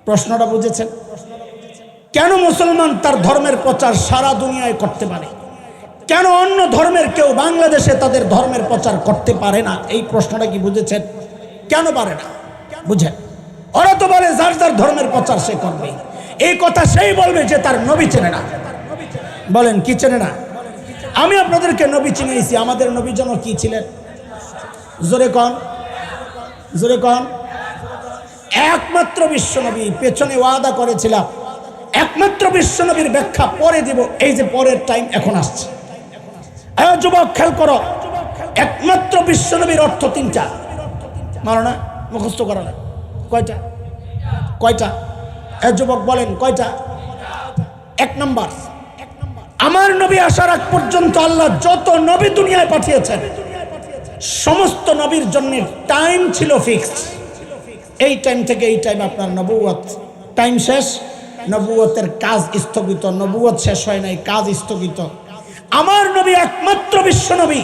প্রশ্নটা বুঝেছেন? কেন মুসলমান তার ধর্মের প্রচার সারা দুনিয়ায় করতে পারে? কেন অন্য ধর্মের কেউ বাংলাদেশে তাদের ধর্মের প্রচার করতে পারে না? এই প্রশ্নটা কি বুঝেছেন? কেন পারে না বুঝেন। ওরা তো বলে যার যার ধর্মের প্রচার সে করবে। এই কথা সেই বলবে যে তার নবী চেনে না। বলেন কি চেনে না? আমি আপনাদেরকে নবী চিনিয়েছি। আমাদের নবী যেন কি ছিলেন? জোরে কন, জোরে কন। একমাত্র বিশ্বনবী। পেছনে ওয়াদা করেছিলাম একমাত্র বিশ্বনবীর ব্যাখ্যা পরে দিব। এই যে পরের টাইম এখন আসছে। যুবক খেয়াল করো, একমাত্র বিশ্বনবীর অর্থ তিনটা। মানো না, মুখস্থ করো না। কয়টা? কয়টা? যুবক বলেন কয়টা? এক নম্বর, আমার নবী আসার আগ পর্যন্ত আল্লাহ যত নবী দুনিয়ায় পাঠিয়েছেন সমস্ত নবীর জন্য টাইম ছিল ফিক্সড। এই টাইম থেকে এই টাইম আপনার নবুয়ত, টাইম শেষ, নবুয়তের কাজ স্থগিত, নবুয়ত শেষ হয় নাই, কাজ স্থগিত। আমার নবী একমাত্র বিশ্ব নবী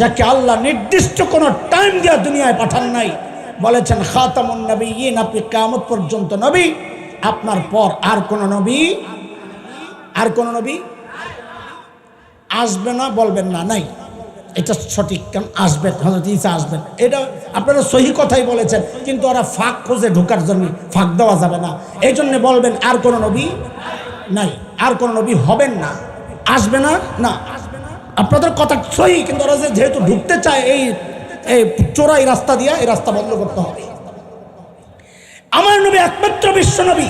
যাকে আল্লাহ নির্দিষ্ট কোনো টাইম দিয়া দুনিয়ায় পাঠান নাই। বলেছেন খাতামুন নবিয়্যিন, আপনি কিয়ামত পর্যন্ত নবী, আপনার পর আর কোন নবী আসবে না। বলবেন না নাই, এটা সঠিক, কারণ আসবেন, হযরত ঈসা আসবেন, এটা আপনারা সহি কথাই বলেছেন, কিন্তু ওরা ফাঁক খোঁজে ঢোকার জন্য, ফাঁক দেওয়া যাবে না। এই জন্য বলবেন আর কোন নবী নাই, আর কোন নবী হবেন না, আসবে না। না, আপনাদের কথা সহি, কিন্তু ওরা যেহেতু ঢুকতে চায় এই চোরাই রাস্তা দিয়া, এই রাস্তা বন্ধ করতে হবে। আমার নবী একমাত্র বিশ্ব নবী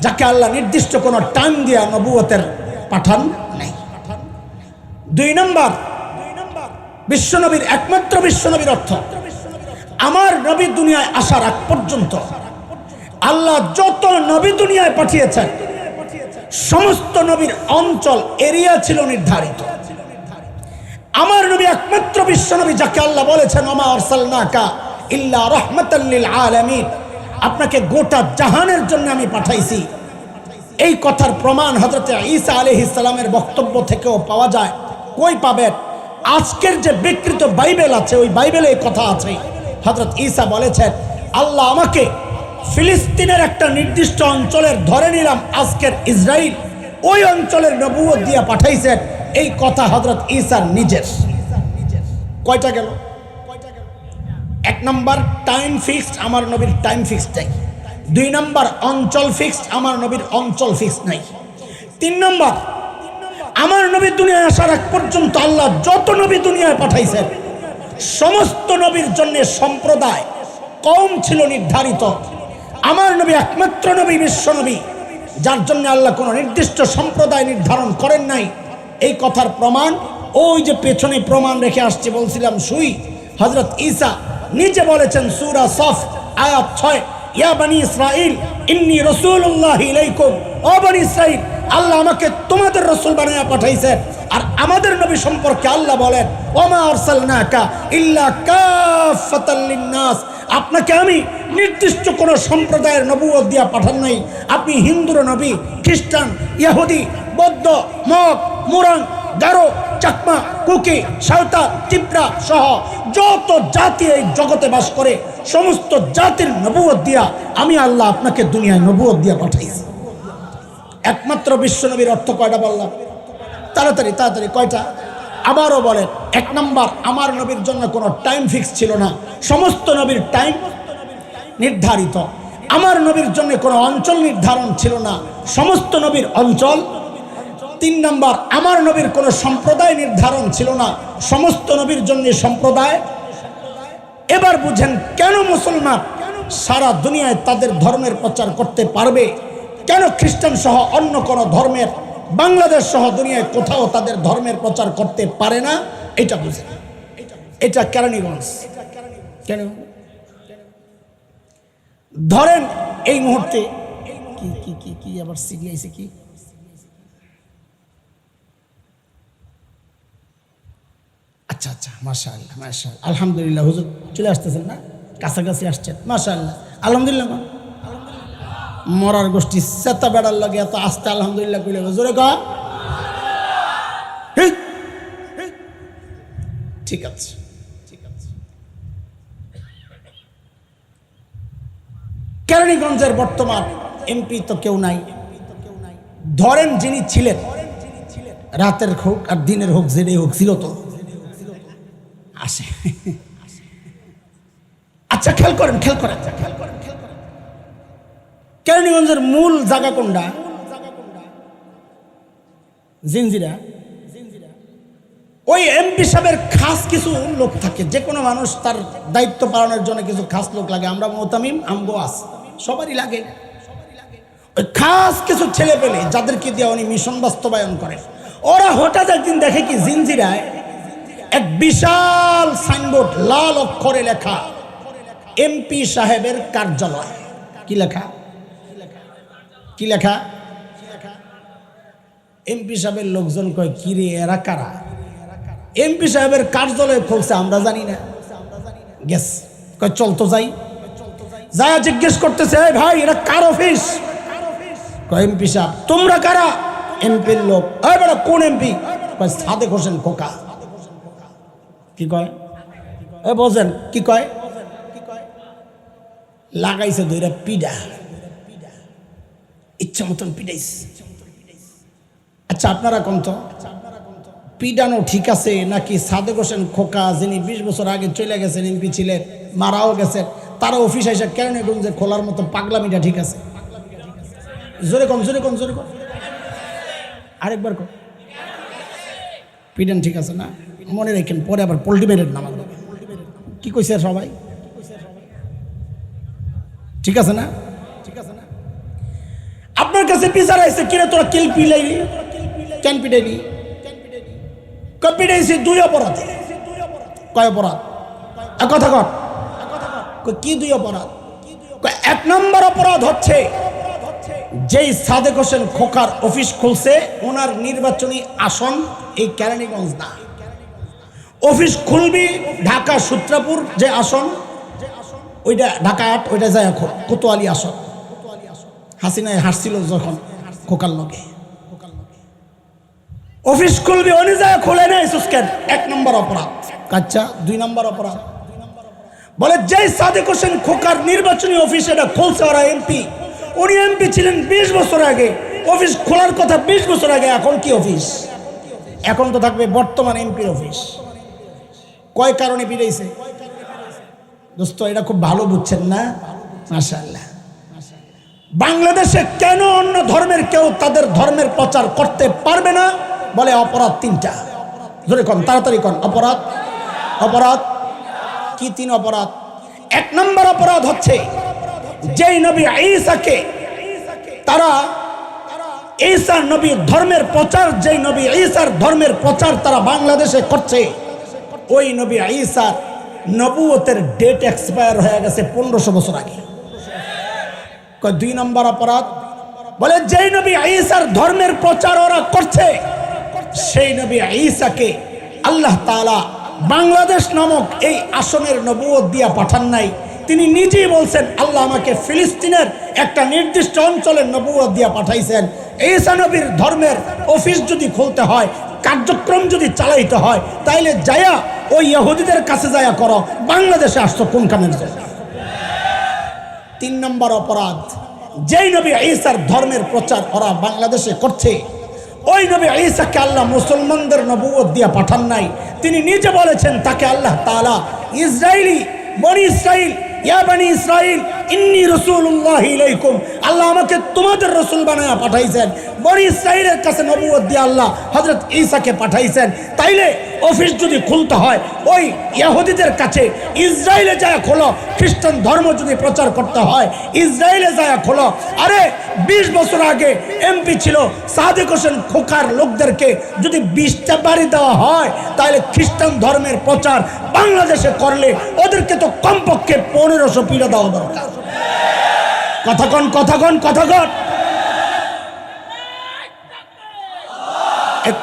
যাকে আল্লাহ নির্দিষ্ট কোনো টাইম দিয়া নবুয়তের পাঠান নাই। 2 নম্বর, বিশ্বনবীর একমাত্র বিশ্বনবীর অর্থ, আমার নবী দুনিয়ায় আসার আগ পর্যন্ত আল্লাহ যত নবী দুনিয়ায় পাঠিয়েছেন সমস্ত নবীর অঞ্চল, এরিয়া ছিল নির্ধারিত। আমার নবী একমাত্র বিশ্বনবী যাকে আল্লাহ বলেছেন ওমা আরসালনাকা ইল্লা রাহমাতাল লিল আলামিন, আপনাকে গোটা জাহানের জন্য আমি পাঠাইছি। এই কথার প্রমাণ হযরত ঈসা আলাইহিস সালামের বক্তব্য থেকেও পাওয়া যায়। কই পাবেন? আজকের যে বিকৃত বাইবেল আছে, ওই বাইবেলে এই কথা আছে। হযরত ঈসা বলেছেন, আল্লাহ আমাকে ফিলিস্তিনের একটা নির্দিষ্ট অঞ্চলের, ধরে নিলাম আজকের ইসরাইল, ওই অঞ্চলের নবুয়ত দিয়ে পাঠাইছেন। এই কথা হযরত ঈসার নিজের। কয়টা গেল? 1 নম্বর টাইম ফিক্সড, আমার নবীর টাইম ফিক্সড নাই। 2 নম্বর অঞ্চল ফিক্সড, আমার নবীর অঞ্চল ফিক্সড নাই। 3 নম্বর, আমার নবী দুনিয়ায় আসার আগ পর্যন্ত আল্লাহ যত নবী দুনিয়ায় পাঠাইছেন সমস্ত নবীর জন্য সম্প্রদায়, কওম ছিল নির্ধারিত। আমার নবী একমাত্র নবী, বিশ্ব নবী, যার জন্য আল্লাহ কোনো নির্দিষ্ট সম্প্রদায় নির্ধারণ করেন নাই। এই কথার প্রমাণ ওই যে পেছনে প্রমাণ রেখে আসছে, বলছিলাম সুই, হযরত ঈসা নিজে বলেছেন সূরা সফ আয়াত 6, ইয়া বনি ইসরাইল ইন্নী রাসূলুল্লাহি ইলাইকুম, ও বনি ইসরাইল, আল্লাহ আমাকে তোমাদের রাসূল বানায়া পাঠাইছেন। আর আমাদের নবী সম্পর্কে আল্লাহ বলেন ওমা আরসালনাকা ইল্লা কাফাতাল লিন্নাস, আপনাকে আমি নির্দিষ্ট কোনো সম্প্রদায়ের নবুয়ত দিয়া পাঠান নাই। আপনি হিন্দুর নবী, খ্রিস্টান, ইহুদি, বৌদ্ধ, মগ, মুরাং, গারো, চাকমা, কুকি, সাঁওতাল, তিপ্রা সহ যত জাতি এই জগতে বাস করে সমস্ত জাতির নবুয়ত দিয়া আমি আল্লাহ আপনাকে দুনিয়ায় নবুয়ত দিয়া পাঠাইছি। একমাত্র বিশ্বনবীর অর্থ কয়টা বললাম? তাড়াতাড়ি তাড়াতাড়ি, কয়টা? আবারও বলেন। 1 নম্বর, আমার নবীর জন্য কোনো টাইম ফিক্স ছিল না, সমস্ত নবীর টাইম নির্ধারিত। আমার নবীর জন্য কোনো অঞ্চল নির্ধারণ ছিল না, সমস্ত নবীর অঞ্চল। 3 নম্বর, আমার নবীর কোনো সম্প্রদায় নির্ধারণ ছিল না, সমস্ত নবীর জন্য সম্প্রদায়। এবার বুঝেন কেন মুসলমান সারা দুনিয়ায় তাদের ধর্মের প্রচার করতে পারবে, কেন খ্রিস্টান সহ অন্য কোনো ধর্মের বাংলাদেশ সহ দুনিয়ায় কোথাও তাদের ধর্মের প্রচার করতে পারে না। এটা বুঝেন, এটা কেরানীগঞ্জ। কেন ধরেন এই মুহূর্তে কি কি কি কি আবার সিরিয়াইছে কি, আচ্ছা আচ্ছা, মাশাআল্লাহ মাশাআল্লাহ, আলহামদুলিল্লাহ, হুজুর চলে আসতেছেন না, কাছাকাছি আসছেন, মাশাআল্লাহ, আলহামদুলিল্লাহ। মরার গোষ্ঠী সেতা বেড়ার লাগে এত আস্তে আলহামদুলিল্লাহ কইলে হুজুরে ক, ঠিক আছে ঠিক আছে। কেরানীগঞ্জের বর্তমান এমপি তো কেউ নাই। ধরেন যিনি ছিলেন, রাতের হোক আর দিনের হোক, জেনে হোক, ছিল তো আসে। আচ্ছা খেয়াল করেন, খেয়াল করেন, কেরানীগঞ্জের মূল জায়গা কোনটা? জিঞ্জিরা। ওই এমপি সাহেবের খাস কিছু লোক থাকে, যে কোনো মানুষ তার দায়িত্ব পালনের জন্য কিছু খাস লোক লাগে। আমরা মোতামিম, আমগো আস, সবারই লাগে। ওই খাস কিছু ছেলে পেলে যাদেরকে দিয়ে উনি মিশন বাস্তবায়ন করেন, ওরা হঠাৎ একদিন দেখে কি জিঞ্জিরায় এক বিশাল সাইনবোর্ড লাল অক্ষরে লেখা এমপি সাহেবের কার্যালয়। কি লেখা? কি লেখা? এমপি সাহেবের লোকজন কয়, কিরে এরা কারা? এমপি সাহেবের কার্যালয় খুলছে আমরা জানি না, গেস কয় চল তো যাই, যা জিজ্ঞেস করতেছে এই ভাই এটা কার অফিস? কয় এমপি সাহেব। তোমরা কারা? এমপির লোক। এই বেটা কোন এমপি? কয় সাদেক হোসেন খোকা। কি কয়? এ বোঝেন কি কয়? লাগাইছে দুইটা পিডা, ইচ্ছা মতন পিডাইছে। আচ্ছা আপনারা কোন তো পিডানো ঠিক আছে নাকি সাদেক হোসেন খোকা যিনি 20 বছর আগে চলে গেছেন, এমপি ছিলেন, মারাও গেছেন, তারা অফিস এসে কেরানীগঞ্জে খোলার মতো পাগলামিটা ঠিক আছে? জোরে কম, জোরে কম, জোরে কম, আরেকবার কম। পিডান ঠিক আছে না? মনে রাখেন পরে আবার পোল্টিমেটের নাম কি কইছে সবাই? ঠিক আছে না? ঠিক আছে না? আপনার কাছে বিচার আইছে কিরে তোরা কিল পিলাইলি কেন পিটাইলি? পিটাইছি 2 অপরাধে। কয় অপরাধ? কথা কর। কি 2 অপরাধ? 1 নম্বর অপরাধ হচ্ছে যেই সাদেক হোসেন খোকার অফিস খুলছে ওনার নির্বাচনী আসন এই কেরানীগঞ্জ না, অফিস খুলবি ঢাকা সূত্রাপুর যে আসন, ওইটা ঢাকা 8, ওইটা যায় এখন কোতোয়ালি আসন। হাসিনায় হাসছিল যখন খোকার লগে, অফিস খুলবি উনি যায় খুলে নেই সুস্কেন। 1 নম্বর অপরাধ। আচ্ছা 2 নম্বর অপরাধ বলে যেই সাদেক হোসেন খোকার নির্বাচনী অফিস এটা খুলছে ওরা এমপি, উনি এমপি ছিলেন 20 বছর আগে, অফিস খোলার কথা 20 বছর আগে, এখন কি অফিস? এখন তো থাকবে বর্তমান এমপির অফিস। কয় কারণে পিড়াইছে দোস্ত, এটা খুব ভালো বুঝছেন না? মাশাআল্লাহ। বাংলাদেশে কেন অন্য ধর্মের কেউ তাদের ধর্মের প্রচার করতে পারবে না? বলে অপরাধ 3টা। ধরে কন, তাড়াতাড়ি কন। অপরাধ, অপরাধ কি? 3 অপরাধ। 1 নম্বর অপরাধ হচ্ছে যেই নবী ঈসাকে তারা ঈসার নবীর ধর্মের প্রচার, যেই নবী ঈসার ধর্মের প্রচার তারা বাংলাদেশে করছে, ওই নবী ঈসার নবুয়তের ডেট এক্সপায়ার হয়ে গেছে 1500 বছর আগে। 2 নম্বর অপরাধ বলে যেই নবী ঈসার ধর্মের প্রচার ওরা করছে সেই নবী ঈসাকে আল্লাহ তাআলা বাংলাদেশ নামক এই আসনের নবুয়ত দিয়া পাঠান নাই। তিনি নিজেই বলছেন আল্লাহ আমাকে ফিলিস্তিনের একটা নির্দিষ্ট অঞ্চলের নবুয়ত দিয়া পাঠাইছেন। ঈসা নবীর ধর্মের অফিস যদি খুলতে হয়, কার্যক্রম যদি চালাইতে হয়, তাইলে যায়া ওই ইহুদিদের কাছে যায়া করো, বাংলাদেশে আসতো কোন কামের জন্য? 3 নম্বর অপরাধ যেই নবী ঈসার ধর্মের প্রচার ওরা বাংলাদেশে করছে, ওই নবী ঈসাকে আল্লাহ মুসলমানদের নবুয়ত দিয়া পাঠান নাই। তিনি নিজে বলেছেন তাকে আল্লাহ তাআলা ইসরাইলি, বনি ইসরাইল, ইয়া বনি ইসরাইল ইন্নী রাসূলুল্লাহ ইলাইকুম, আল্লাহ আমাকে তোমাদের রাসূল বানায়া পাঠাইছেন। বনি ইসরাইলের কাছে নবুয়ত দিয়ে আল্লাহ হযরত ঈসাকে পাঠাইছেন। তাইলে অফিস যদি খুলতে হয় ওই ইহুদিদের কাছে ইসরায়েলে যায় খোলো, খ্রিস্টান ধর্ম যদি প্রচার করতে হয় ইসরায়েলে যায় খোলো। আরে 20 বছর আগে এমপি ছিল সাদেক হোসেন খোকার লোকদেরকে যদি 20টা বাড়ি দেওয়া হয়, তাহলে খ্রিস্টান ধর্মের প্রচার বাংলাদেশে করলে ওদেরকে তো কমপক্ষে 1500 পিড়া দেওয়া দরকার। কথা কন, কথা কন, কথা কন।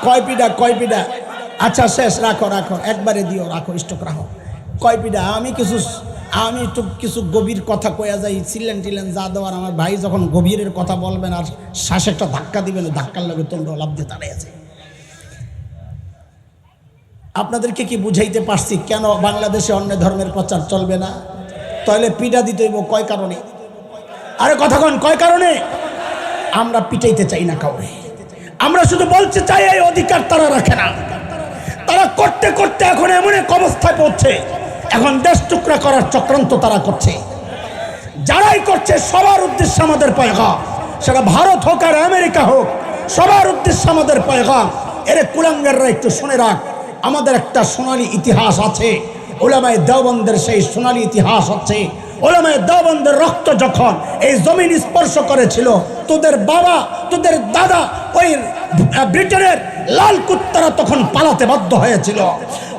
কয় পিড়া, কয় পিড়া? আচ্ছা শেষ, রাখো রাখো, একবারে দিও, রাখো, স্টক রাখো। কয় পিড়া? আমি একটু কিছু গভীর কথা কয়া যাই, ছিলেন যা দেওয়ার। আমার ভাই যখন গভীরের কথা বলবেন আর শ্বাসে একটা ধাক্কা দিবেন, ধাক্কার লাগে তোমরা লাভ দিয়ে দাঁড়িয়েছে। আপনাদেরকে কি বুঝাইতে পারছি কেন বাংলাদেশে অন্য ধর্মের প্রচার চলবে না? তাহলে পিঠা দিতে হইব কয় কারণে? আরে কথা কন, কয় কারণে? আমরা পিটাইতে চাই না কাউরে, আমরা শুধু বলতে চাই এই অধিকার তারা রাখে না। তারা করতে করতে এখন এমন এক অবস্থায় পড়ছে, এখন দেশ টুকরা করার চক্রান্ত তারা করছে। যারাই করছে সবার উদ্দেশ্যে আমাদের পয়গাম, সেটা ভারত হোক আর আমেরিকা হোক, সবার উদ্দেশ্যে আমাদের পয়গাম। এরে কুলাঙ্গাররা একটু শুনে রাখ, আমাদের একটা সোনালী ইতিহাস আছে। উলামায়ে দেওবন্দের সেই সোনালী ইতিহাস হচ্ছে, উলামায়ে দেওবন্দের রক্ত যখন এই জমিন স্পর্শ করেছিল তোদের বাবা তোদের দাদা ওই ব্রিটেনের লাল কুত্তারা তখন পালাতে বাধ্য হয়েছিল।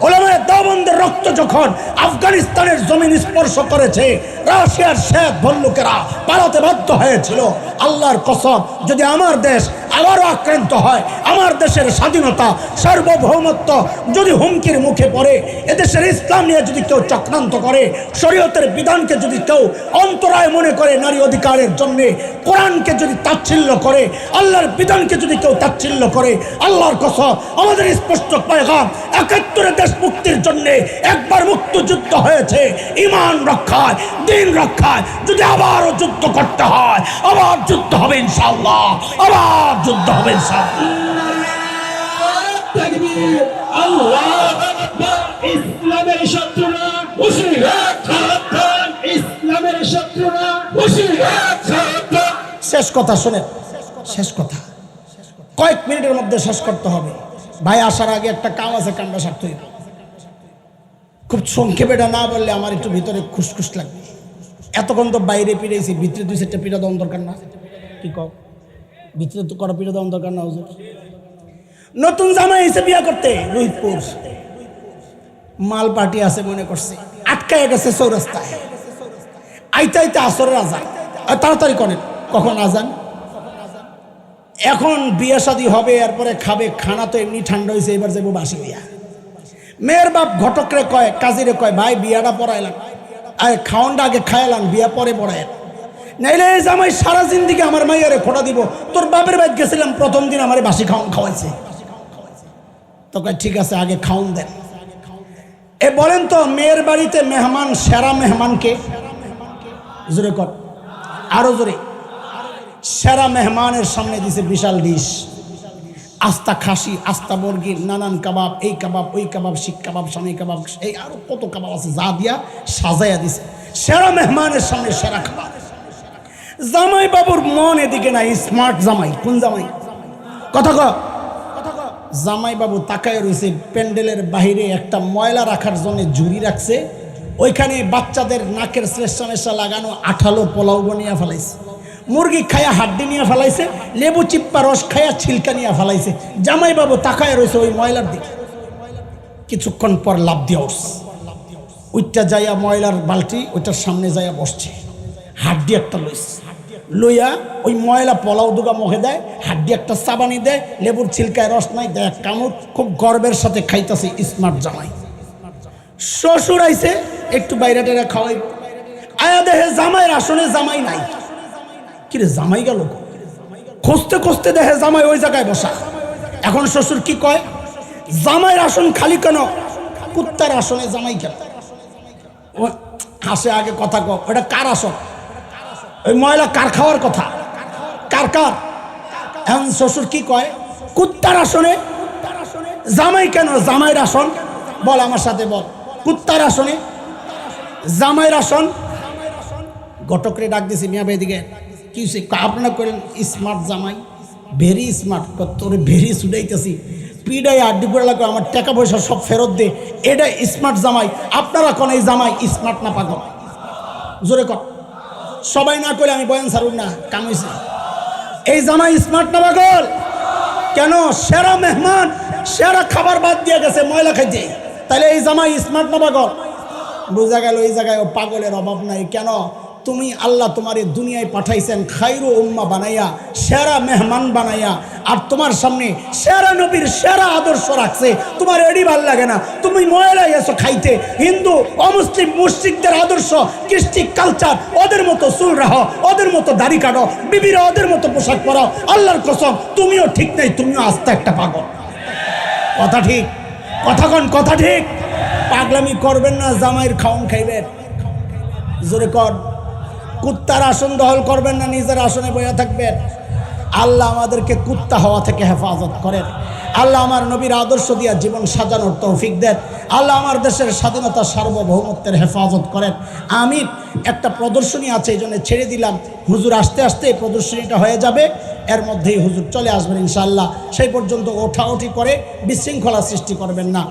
ওলামায়ে দেওবন্দের রক্ত যখন আফগানিস্তানের জমিন স্পর্শ করেছে, রাশিয়ার শেখ ভল্লুকেরা পালাতে বাধ্য হয়েছিল। আল্লাহর কসম, যদি আমার দেশ আবারও আক্রান্ত হয়, আমার দেশের স্বাধীনতা সার্বভৌমত্ব যদি হুমকির মুখে পড়ে, এদেশের ইসলাম নিয়ে যদি কেউ চক্রান্ত করে, শরীয়তের বিধানকে যদি কেউ অন্তরায় মনে করে, নারী অধিকারের জন্যে কোরআনকে যদি তাচ্ছিল্য করে, আল্লাহর বিধানকে যদি কেউ তাচ্ছিল্য করে, আল্লাহর কসম আমাদের স্পষ্ট পয়গাম, ৭১ দেশ মুক্তির জন্যে একবার মুক্তিযুদ্ধ হয়েছে, ঈমান রক্ষায়, দিন রক্ষায়। যদি আবারও যুদ্ধ করতে হয়, আবার যুদ্ধ হবে ইনশাআল্লাহ, আবার যুদ্ধ হবে ইনশাআল্লাহ। তাকবীর, আল্লাহু আকবার। ইসলামের শত্রুরা হুঁশিয়ার, সাবধান। ইসলামের শত্রুরা হুঁশিয়ার, সাবধান। শেষ কথা শুনে, শেষ কথা কয়েক মিনিটের মধ্যে শেষ করতে হবে। ভাই আসার আগে একটা কাম আছে, কামটা সারতে হবে। খুব সংক্ষেপে এটা না বললে আমার একটু ভিতরে খুশখুশ লাগবে। এতক্ষণ তো বাইরে পিড়েছি, ভিতরে ২-৪টা পিঠা দেওয়ার দরকার না? কি কও, ভিতরে তো করা পিঠা দেওয়ার দরকার না? হুজুর নতুন জামাই এসে বিয়া করতে রোহিতপুর মাল পার্টি আছে মনে করছে, আটকায় গেছে চৌরাস্তায়। আইতে আইতে আসরের আজান, তাড়াতাড়ি করেন, কখন আজান? এখন বিয়ে শাদী হবে, এরপরে খাবে, খানা তো এমনি ঠান্ডা হয়েছে, এবার যাবো বাসি বিয়া। মেয়ের বাপ ঘটকরে কয়, কাজীরে কয়, ভাই বিয়াটা পড়াইলাম, আরে খাওয়ানটা আগে খাইলাম, বিয়া পরে পড়াই, নাইলে এই জামাই সারা জিন্দিগি আমার মাইয়ারে খোটা দিব। তোর বাপের বাড়ি গেছিলাম, প্রথম দিন আমার বাসি খাওয়ান খাওয়াইছে। তো কয় ঠিক আছে, আগে খাওয়ান দেন। এ বলেন তো, মেয়ের বাড়িতে মেহমান, সেরা মেহমানকে? জোরে কর, আরো জোরে। সেরা মেহমানের সামনে দিছে বিশাল ডিশ, আস্তা খাসি, আস্তা মুরগির, নানান কাবাব, এই কাবাব, ওই কাবাব, শিক কাবাব, স্বামী কাবাব, এই আরো কত কাবাব আছে, যা দিয়া সাজাইয়া দিছে। সেরা মেহমানের সামনে সেরা খাবার। জামাই বাবুর মন এদিকে নাই। স্মার্ট জামাই। কোন জামাই? কথা ক। জামাই বাবু তাকায় রয়েছে, প্যান্ডেলের বাহিরে একটা ময়লা রাখার জন্য ঝুড়ি রাখছে, ওইখানে বাচ্চাদের নাকের শ্লেষা লাগানো আঠালো পোলাও বানিয়ে ফেলাইছে, মুরগি খায়া হাড্ডি নিয়ে ফেলাইছে, লেবু চিপ্পা রস খায়া ছিলকা নিয়ে ফেলাইছে। জামাই বাবু তাকায় রয়েছে ওই ময়লার দিকে। কিছুক্ষণ পর লাভ দিয়ে উঠছে, ওইটা যাইয়া ময়লার বালতি ওইটার সামনে যাইয়া বসছে, হাড্ডি একটা লইছে, লইয়া ওই ময়লা পোলাও দুগা মুখে দেয়, হাড্ডি একটা চাবানি দেয়, লেবুর ছিলকায় রস নাই, দেয় কামড়, খুব গর্বের সাথে খাইতেছে। স্মার্ট জামাই। শ্বশুর আইছে, একটু বাইরে টেরা খাওয়াই, আয়া দেহে জামাইয়ের আসনে জামাই নাই। কিরে জামাই গেল? খুঁজতে খুঁজতে দেখে জামাই ওই জায়গায় বসা। এখন শ্বশুর কি কয়, জামাইয়ের আসন খালি কেন? কুত্তার আসনে জামাই কেন? হাসে আগে কথা কয়, ওটা কার আসন? ওই ময়লা কার খাওয়ার কথা? কার কার? এখন শ্বশুর কি কয়, কুত্তার আসনে জামাই কেন? জামাইয়ের আসন বল, আমার সাথে বল, কুত্তার আসনে জামাইয়ের আসন। ঘটকরে ডাক দিছি, মিয়া ভাই দিকে কি আপনারা করেন? স্মার্ট জামাই, ভেরি স্মার্ট। তোরে ভেরি ছুটাইতেছি, পিডাই আড্ডি করে লাগবে, আমার টাকা পয়সা সব ফেরত দে, এটা স্মার্ট জামাই। আপনারা কোন এই জামাই স্মার্ট না পাগল? জোরে কর। সবাই না করে আমি বয়ান ছাড়ুন না, কাম হয়েছে। এই জামাই স্মার্ট না পাগল? কেন? সেরা মেহমান, সেরা খাবার বাদ দিয়ে গেছে ময়লা খাইতে, তাহলে এই জামাই স্মার্ট না পাগল? বোঝা গেল এই জায়গায় ও পাগলের অভাব নাই। কেন? তুমি আল্লাহ তোমার এই দুনিয়ায় পাঠাইছেন খায়রু উম্মা বানাইয়া, সেরা মেহমান বানাইয়া, আর তোমার সামনে সেরা নবীর সেরা আদর্শ রাখছে। তোমার এডি ভাল লাগে না, তুমি ময়লাই এসো খাইতে। হিন্দু অমুসলিম মুশরিকদের আদর্শ, কৃষ্টি কালচার, ওদের মতো চুল রাখো, ওদের মতো দাড়ি কাটো, বিবিরা ওদের মতো পোশাক পরাও। আল্লাহর কসম তুমিও ঠিক নাই, তুমিও আস্তে একটা পাগল। কথা ঠিক? কথা কন, কথা ঠিক? পাগলামি করবেন না, জামাইয়ের খাওন খাইবেন। জোরে কর। কুত্তার আসন দখল করবেন না, নিজের আসনে বইয়া থাকবেন। আল্লাহ আমাদেরকে কুত্তা হওয়া থেকে হেফাজত করেন। আল্লাহ আমার নবীর আদর্শ দিয়া জীবন সাজানোর তৌফিক দেন। আল্লাহ আমার দেশের স্বাধীনতা সার্বভৌমত্বের হেফাজত করেন। আমিন। একটা প্রদর্শনী আছে, এই জন্য ছেড়ে দিলাম। হুজুর আসতে আসতে এই প্রদর্শনীটা হয়ে যাবে, এর মধ্যেই হুজুর চলে আসবেন ইনশাআল্লাহ। সেই পর্যন্ত ওঠাউঠি করে বিশৃঙ্খলা সৃষ্টি করবেন না।